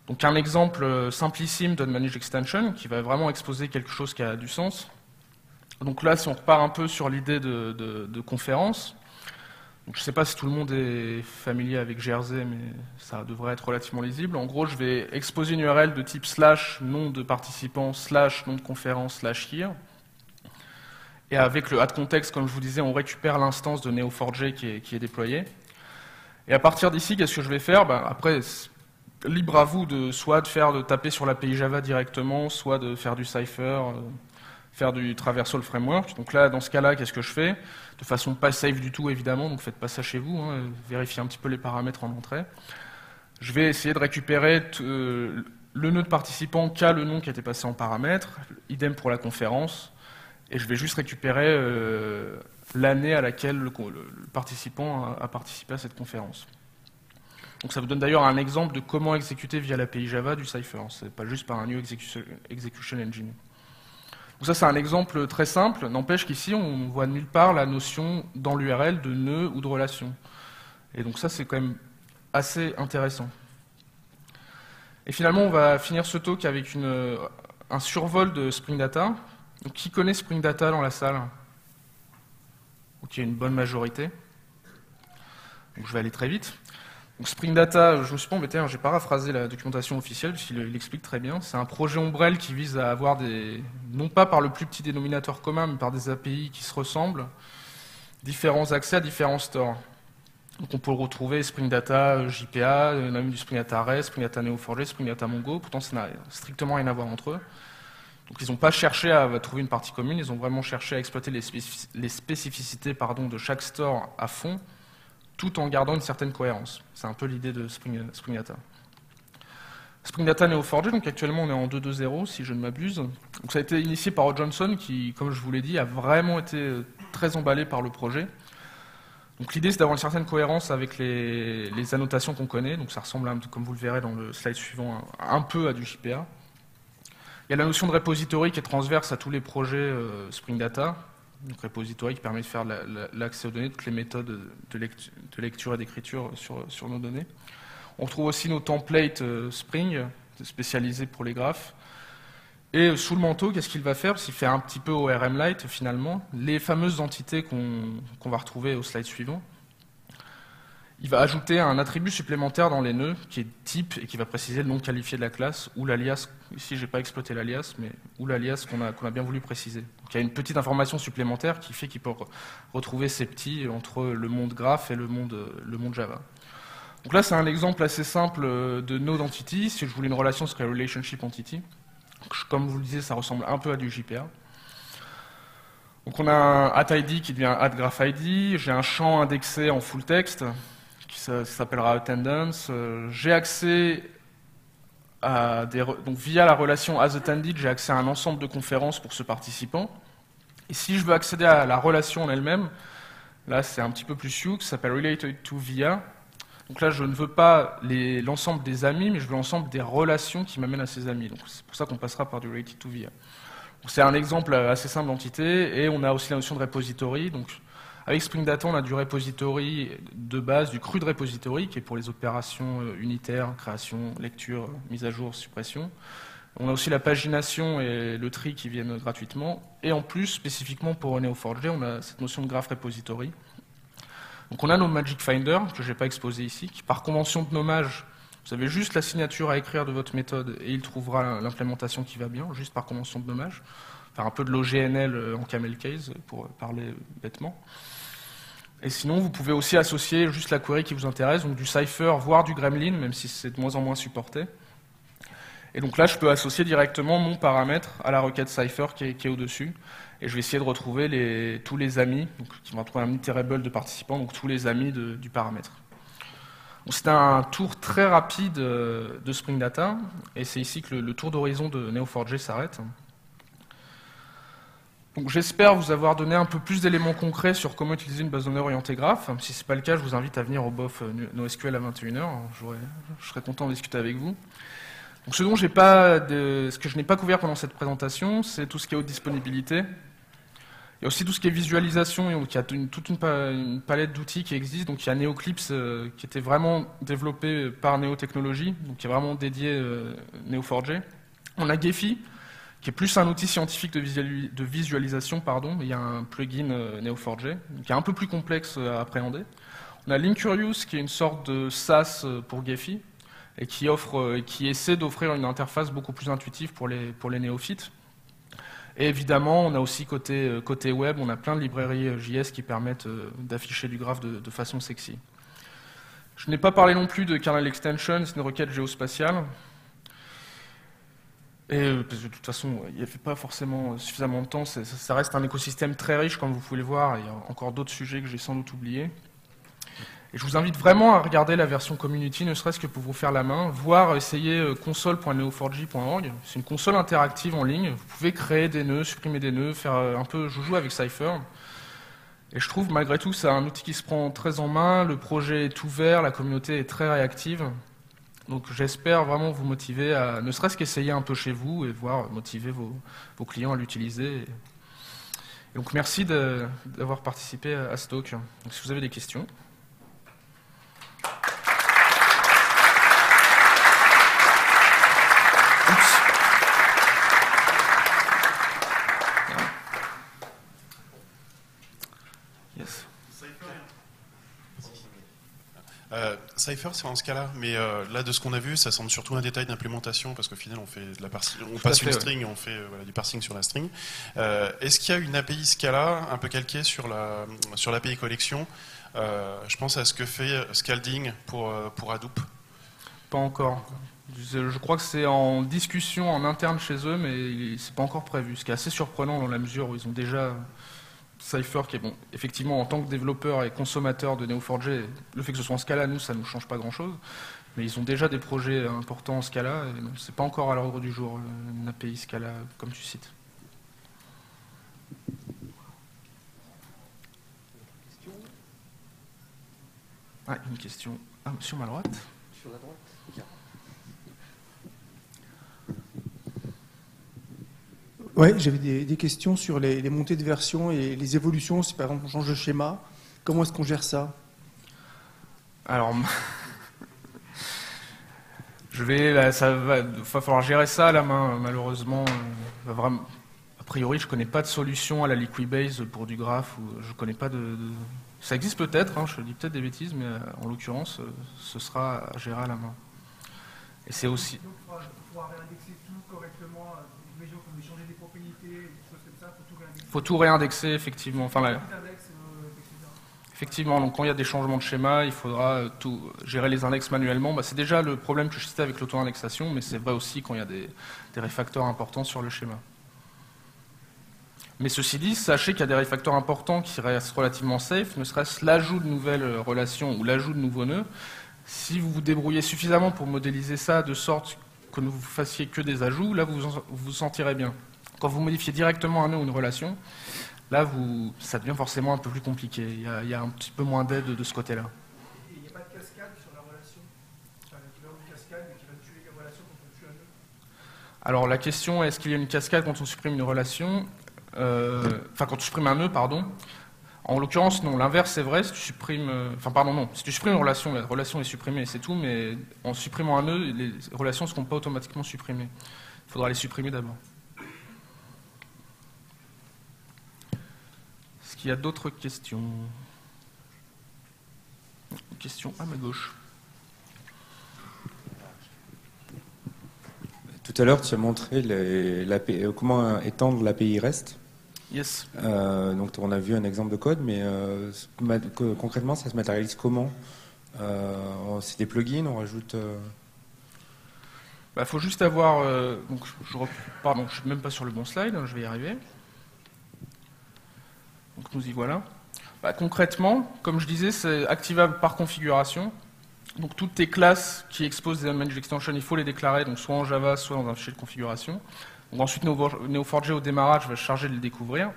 Donc un exemple simplissime d'Unmanaged Extension qui va vraiment exposer quelque chose qui a du sens. Donc là, si on repart un peu sur l'idée de conférence, donc je ne sais pas si tout le monde est familier avec gRZ, mais ça devrait être relativement lisible. En gros, je vais exposer une URL de type / nom de participant / nom de conférence / here. Et avec le add-context, comme je vous disais, on récupère l'instance de Neo4j qui est déployée. Et à partir d'ici, qu'est-ce que je vais faire? Après, libre à vous de taper sur l'API Java directement, soit de faire du Cypher, faire du Traversal Framework. Donc là, dans ce cas-là, qu'est-ce que je fais? De façon pas safe du tout, évidemment, donc faites pas ça chez vous, hein, vérifiez un petit peu les paramètres en entrée. Je vais essayer de récupérer le nœud de participant qu'a le nom qui a été passé en paramètre, idem pour la conférence, et je vais juste récupérer l'année à laquelle le participant a participé à cette conférence. Donc ça vous donne d'ailleurs un exemple de comment exécuter via l'API Java du Cypher, c'est pas juste par un new execution engine. Donc ça, c'est un exemple très simple, n'empêche qu'ici, on ne voit nulle part la notion dans l'URL de nœud ou de relation. Et donc ça, c'est quand même assez intéressant. Et finalement, on va finir ce talk avec un survol de Spring Data. Donc, qui connaît Spring Data dans la salle? Donc il y a une bonne majorité. Donc je vais aller très vite. Donc Spring Data, je ne me suis pas embêté, j'ai paraphrasé la documentation officielle, puisqu'il explique très bien. C'est un projet ombrelle qui vise à avoir non pas par le plus petit dénominateur commun, mais par des API qui se ressemblent, différents accès à différents stores. Donc on peut retrouver Spring Data JPA, on a même du Spring Data REST, Spring Data Neo4j, Spring Data Mongo, pourtant ça n'a strictement rien à voir entre eux. Donc ils n'ont pas cherché à trouver une partie commune, ils ont vraiment cherché à exploiter les spécificités de chaque store à fond, tout en gardant une certaine cohérence. C'est un peu l'idée de Spring Data. Spring Data Neo4j, donc actuellement on est en 2.2.0 si je ne m'abuse. Donc ça a été initié par Rod Johnson qui, comme je vous l'ai dit, a vraiment été très emballé par le projet. Donc l'idée c'est d'avoir une certaine cohérence avec les annotations qu'on connaît, donc ça ressemble, comme vous le verrez dans le slide suivant, un peu à du JPA. Il y a la notion de repository qui est transverse à tous les projets Spring Data. Donc repository qui permet de faire l'accès aux données, toutes les méthodes de lecture et d'écriture sur nos données. On retrouve aussi nos templates Spring, spécialisés pour les graphes. Et sous le manteau, qu'est-ce qu'il va faire? Il fait un petit peu ORM-Lite finalement, les fameuses entités qu'on va retrouver au slide suivant. Il va ajouter un attribut supplémentaire dans les nœuds qui est type et qui va préciser le nom qualifié de la classe ou l'alias. Ici, je n'ai pas exploité l'alias, mais ou l'alias qu'on a bien voulu préciser. Donc, il y a une petite information supplémentaire qui fait qu'il peut retrouver ces petits entre le monde graph et le monde Java. Donc là, c'est un exemple assez simple de node entity. Si je voulais une relation, ce serait relationship entity. Donc, comme vous le disiez, ça ressemble un peu à du JPA. Donc on a un add.id qui devient add.graph.id. J'ai un champ indexé en full text qui s'appellera attendance. J'ai accès à donc via la relation asAttended, j'ai accès à un ensemble de conférences pour ce participant. Et si je veux accéder à la relation en elle-même, là c'est un petit peu plus sioux, ça s'appelle related to via. Donc là je ne veux pas l'ensemble des amis, mais je veux l'ensemble des relations qui m'amènent à ces amis. Donc c'est pour ça qu'on passera par du related to via. C'est un exemple assez simple d'entité, et on a aussi la notion de repository. Donc avec Spring Data, on a du repository de base, du CRUD repository, qui est pour les opérations unitaires, création, lecture, mise à jour, suppression. On a aussi la pagination et le tri qui viennent gratuitement. Et en plus, spécifiquement pour Neo4j, on a cette notion de graph repository. Donc on a nos Magic Finder, que je n'ai pas exposé ici, qui par convention de nommage, vous avez juste la signature à écrire de votre méthode et il trouvera l'implémentation qui va bien, juste par convention de nommage. Faire un peu de l'OGNL en camel case, pour parler bêtement. Et sinon, vous pouvez aussi associer juste la query qui vous intéresse, donc du Cypher, voire du Gremlin, même si c'est de moins en moins supporté. Et donc là, je peux associer directement mon paramètre à la requête Cypher qui est au-dessus. Et je vais essayer de retrouver tous les amis, donc qui vont trouver un iterable de participants, donc tous les amis du paramètre. C'est un tour très rapide de Spring Data, et c'est ici que le tour d'horizon de Neo4j s'arrête. Donc j'espère vous avoir donné un peu plus d'éléments concrets sur comment utiliser une base de données orientée graph. Si ce n'est pas le cas, je vous invite à venir au BOF NoSQL à 21h. Je serai content de discuter avec vous. Donc ce que je n'ai pas couvert pendant cette présentation, c'est tout ce qui est haute disponibilité. Il y a aussi tout ce qui est visualisation, donc il y a toute une palette d'outils qui existe. Donc il y a NeoClipse qui était vraiment développé par Neo Technologies, donc qui est vraiment dédié Neo4j. On a Gephi, qui est plus un outil scientifique de visualisation, pardon. Il y a un plugin Neo4j, qui est un peu plus complexe à appréhender. On a Linkurious, qui est une sorte de SaaS pour Gephi, et qui essaie d'offrir une interface beaucoup plus intuitive pour les néophytes. Et évidemment, on a aussi côté web, on a plein de librairies JS qui permettent d'afficher du graph de façon sexy. Je n'ai pas parlé non plus de kernel extension, c'est une requête géospatiale. Et parce que de toute façon, il n'y avait pas forcément suffisamment de temps, ça reste un écosystème très riche, comme vous pouvez le voir, il y a encore d'autres sujets que j'ai sans doute oubliés. Et je vous invite vraiment à regarder la version community, ne serait-ce que pour vous faire la main, voire essayer console.neo4j.org. C'est une console interactive en ligne. Vous pouvez créer des nœuds, supprimer des nœuds, faire un peu joujou avec Cypher. Et je trouve malgré tout que c'est un outil qui se prend très en main. Le projet est ouvert, la communauté est très réactive. Donc j'espère vraiment vous motiver à ne serait-ce qu'essayer un peu chez vous et voir motiver vos clients à l'utiliser. Et donc merci d'avoir participé à ce talk. Donc, si vous avez des questions. Cypher, c'est en Scala, mais là, de ce qu'on a vu, ça semble surtout un détail d'implémentation, parce qu'au final, on passe une string et on fait du parsing sur la string. Est-ce qu'il y a une API Scala un peu calquée sur l'API collection? Je pense à ce que fait Scalding pour Hadoop. Pas encore. Je crois que c'est en discussion en interne chez eux, mais c'est pas encore prévu. Ce qui est assez surprenant dans la mesure où ils ont déjà Cypher qui est bon. Effectivement, en tant que développeur et consommateur de Neo4j, le fait que ce soit en Scala, nous, ça ne nous change pas grand-chose. Mais ils ont déjà des projets importants en Scala, et c'est pas encore à l'ordre du jour, une API Scala, comme tu cites. Ah, une question. Ah, sur ma droite. Sur la droite. Oui, j'avais des questions sur les montées de version et les évolutions. Si par exemple on change de schéma, comment est-ce qu'on gère ça? Alors, ça va falloir gérer ça à la main, malheureusement. Vraiment, a priori, je ne connais pas de solution à la Liquibase pour du graph. Je connais pas ça existe peut-être, hein, je dis peut-être des bêtises, mais en l'occurrence, ce sera à gérer à la main. Et c'est aussi... Donc, il faudra réindexer tout correctement. Imagine qu'on veut changer des propriétés, des choses comme ça, il faut tout réindexer, effectivement. Enfin, effectivement, donc quand il y a des changements de schéma, il faudra gérer les index manuellement. C'est déjà le problème que je citais avec l'auto-indexation, mais c'est vrai aussi quand il y a des refactors importants sur le schéma. Mais ceci dit, sachez qu'il y a des refactors importants qui restent relativement safe, ne serait-ce l'ajout de nouvelles relations ou l'ajout de nouveaux nœuds. Si vous vous débrouillez suffisamment pour modéliser ça de sorte que vous fassiez que des ajouts, là vous vous sentirez bien. Quand vous modifiez directement un nœud ou une relation, là ça devient forcément un peu plus compliqué. Il y a un petit peu moins d'aide de ce côté-là. Il n'y a pas de cascade sur la relation, enfin, une cascade qui va tuer les relations quand on tue un nœud? Alors la question est, est-ce qu'il y a une cascade quand on supprime une relation, quand on supprime un nœud, pardon. En l'occurrence, non. L'inverse, c'est vrai. Si tu supprimes, si tu supprimes une relation, la relation est supprimée, c'est tout. Mais en supprimant un nœud, les relations ne seront pas automatiquement supprimées. Il faudra les supprimer d'abord. Est-ce qu'il y a d'autres questions? Une question à ma gauche. Tout à l'heure, tu as montré comment étendre l'API REST. Yes. Donc, on a vu un exemple de code, mais concrètement, ça se matérialise comment? C'est des plugins, on rajoute... Faut juste avoir... donc, pardon, je ne suis même pas sur le bon slide, je vais y arriver. Donc, nous y voilà. Concrètement, comme je disais, c'est activable par configuration. Donc toutes tes classes qui exposent des managed extensions, il faut les déclarer, donc soit en Java, soit dans un fichier de configuration. Donc ensuite, Neo4j au démarrage va se charger de les découvrir.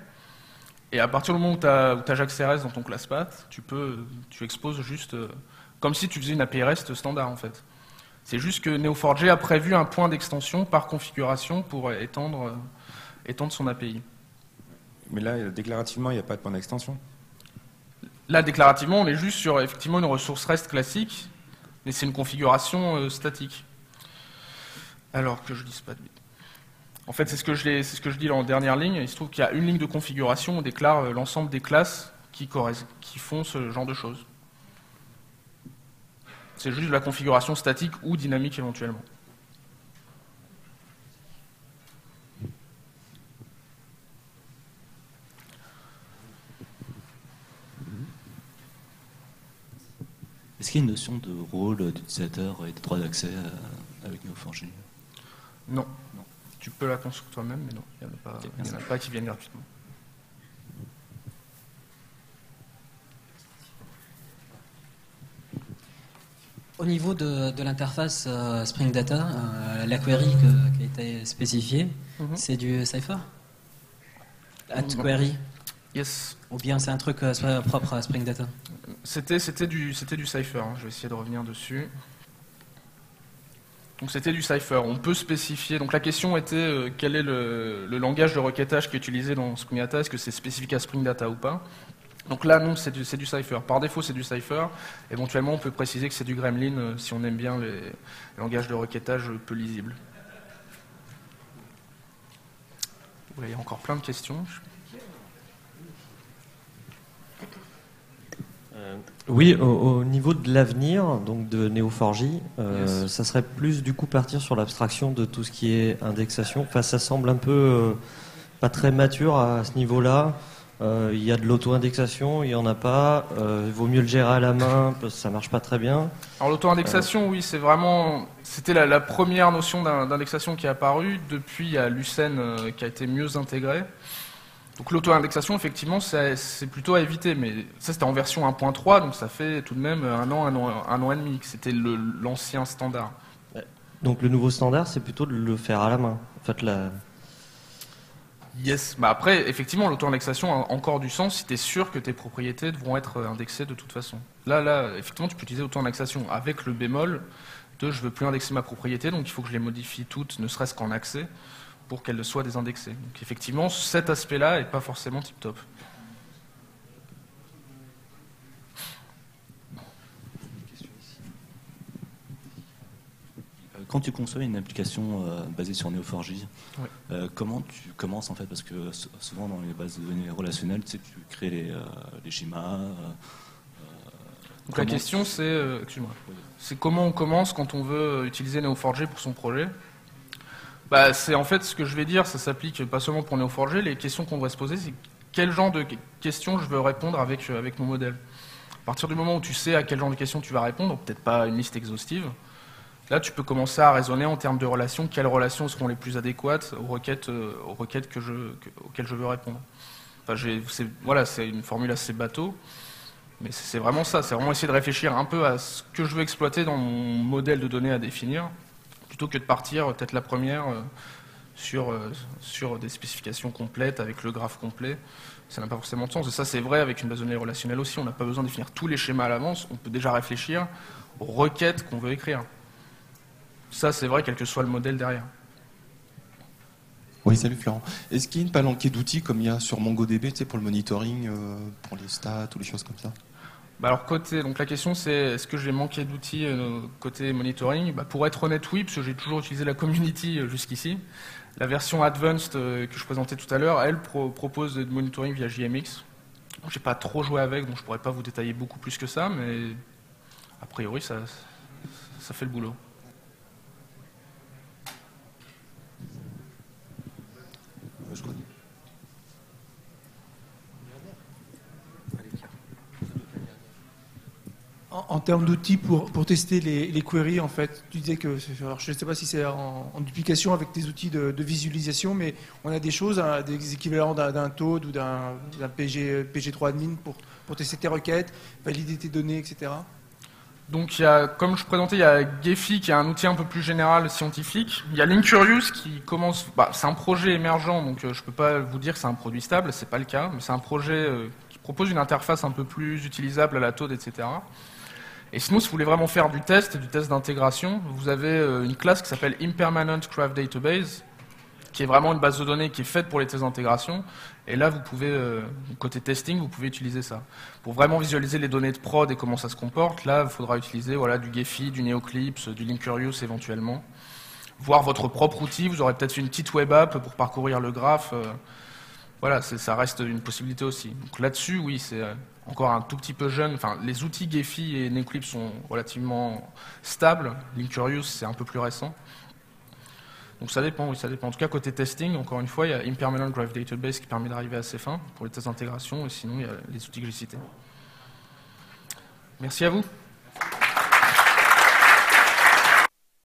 Et à partir du moment où tu as JAX-RS dans ton class path, tu exposes juste comme si tu faisais une API REST standard en fait. C'est juste que Neo4j a prévu un point d'extension par configuration pour étendre son API. Mais là, déclarativement, il n'y a pas de point d'extension. Là, déclarativement, on est juste sur effectivement une ressource REST classique, mais c'est une configuration statique. Alors que je dise pas de bêtises. En fait, c'est ce que je dis en dernière ligne. Il se trouve qu'il y a une ligne de configuration, on déclare l'ensemble des classes qui font ce genre de choses. C'est juste de la configuration statique ou dynamique éventuellement. Est-ce qu'il y a une notion de rôle d'utilisateur et de droit d'accès avec Neo4j? Non. Tu peux la construire toi-même, mais non, il n'y en a pas qui viennent gratuitement. Au niveau de l'interface Spring Data, la query qui a été spécifiée, c'est du Cypher? @query? Yes. Ou bien c'est un truc propre à Spring Data? C'était du Cypher, je vais essayer de revenir dessus. Donc c'était du Cypher, on peut spécifier. Donc la question était quel est le langage de requêtage qui est utilisé dans Spring Data, est-ce que c'est spécifique à Spring Data ou pas? Donc là non, c'est du Cypher. Par défaut c'est du Cypher. Éventuellement on peut préciser que c'est du Gremlin si on aime bien les langages de requêtage peu lisibles. Il y a encore plein de questions. Oui, au niveau de l'avenir, donc de Neo4j, ça serait plus du coup partir sur l'abstraction de tout ce qui est indexation. Enfin, ça semble un peu pas très mature à ce niveau-là. Il y a de l'auto-indexation, il n'y en a pas. Il vaut mieux le gérer à la main parce que ça marche pas très bien. Alors l'auto-indexation, oui, c'était la première notion d'indexation qui est apparue. Depuis, il y a Lucene qui a été mieux intégrée. Donc l'auto-indexation, effectivement, c'est plutôt à éviter, mais ça c'était en version 1.3, donc ça fait tout de même un an et demi que c'était l'ancien standard. Donc le nouveau standard, c'est plutôt de le faire à la main. En fait, Yes. Après, effectivement, l'auto-indexation a encore du sens si tu es sûr que tes propriétés devront être indexées de toute façon. Là, effectivement, tu peux utiliser l'auto-indexation avec le bémol de je veux plus indexer ma propriété, donc il faut que je les modifie toutes, ne serait-ce qu'en accès, pour qu'elles soient désindexées. Donc effectivement, cet aspect-là n'est pas forcément tip-top. Quand tu conçois une application basée sur Neo4j, comment tu commences en fait? Parce que souvent dans les bases de données relationnelles, tu crées les schémas. Donc la question c'est, c'est comment on commence quand on veut utiliser Neo4j pour son projet. C'est en fait ce que je vais dire, ça s'applique pas seulement pour Neo4j, les questions qu'on devrait se poser, c'est quel genre de questions je veux répondre avec mon modèle. À partir du moment où tu sais à quel genre de questions tu vas répondre, peut-être pas une liste exhaustive, là tu peux commencer à raisonner en termes de relations, quelles relations seront les plus adéquates aux requêtes auxquelles je veux répondre. C'est une formule assez bateau, mais c'est vraiment ça, c'est vraiment essayer de réfléchir un peu à ce que je veux exploiter dans mon modèle de données à définir, plutôt que de partir, peut-être la première, sur des spécifications complètes, avec le graphe complet. Ça n'a pas forcément de sens. Et ça, c'est vrai avec une base de données relationnelle aussi. On n'a pas besoin de définir tous les schémas à l'avance. On peut déjà réfléchir aux requêtes qu'on veut écrire. Ça, c'est vrai, quel que soit le modèle derrière. Oui, salut Florent. Est-ce qu'il y a une palanquée d'outils comme il y a sur MongoDB, pour le monitoring, pour les stats ou les choses comme ça? Alors donc la question c'est est-ce que j'ai manqué d'outils côté monitoring? Pour être honnête, oui, parce que j'ai toujours utilisé la community jusqu'ici. La version advanced que je présentais tout à l'heure, elle propose du monitoring via JMX. J'ai pas trop joué avec, donc je pourrais pas vous détailler beaucoup plus que ça, mais a priori ça fait le boulot. En termes d'outils pour tester les queries, en fait, tu disais que, alors je ne sais pas si c'est en duplication avec des outils de visualisation, mais on a des choses, des équivalents d'un Toad ou d'un PG3 admin pour tester tes requêtes, valider tes données, etc. Donc, comme je présentais, il y a Gephi qui est un outil un peu plus général scientifique. Il y a Linkurious qui commence. C'est un projet émergent, donc je ne peux pas vous dire que c'est un produit stable, c'est pas le cas, mais c'est un projet qui propose une interface un peu plus utilisable à la Toad, etc. Et sinon, si vous voulez vraiment faire du test d'intégration, vous avez une classe qui s'appelle Impermanent Graph Database, qui est vraiment une base de données qui est faite pour les tests d'intégration. Et là, vous pouvez, côté testing, vous pouvez utiliser ça. Pour vraiment visualiser les données de prod et comment ça se comporte, là, il faudra utiliser du Gephi, du Neoclipse, du Linkurious éventuellement. Voir votre propre outil, vous aurez peut-être fait une petite web app pour parcourir le graphe. Voilà, ça reste une possibilité aussi. Donc là-dessus, oui, c'est encore un tout petit peu jeune. Enfin, les outils Gephi et Neoclipse sont relativement stables. Linkurious, c'est un peu plus récent. Donc ça dépend, oui, ça dépend. En tout cas, côté testing, encore une fois, il y a Impermanent Graph Database qui permet d'arriver à ses fins pour les tests d'intégration, et sinon, il y a les outils que j'ai cités. Merci à vous.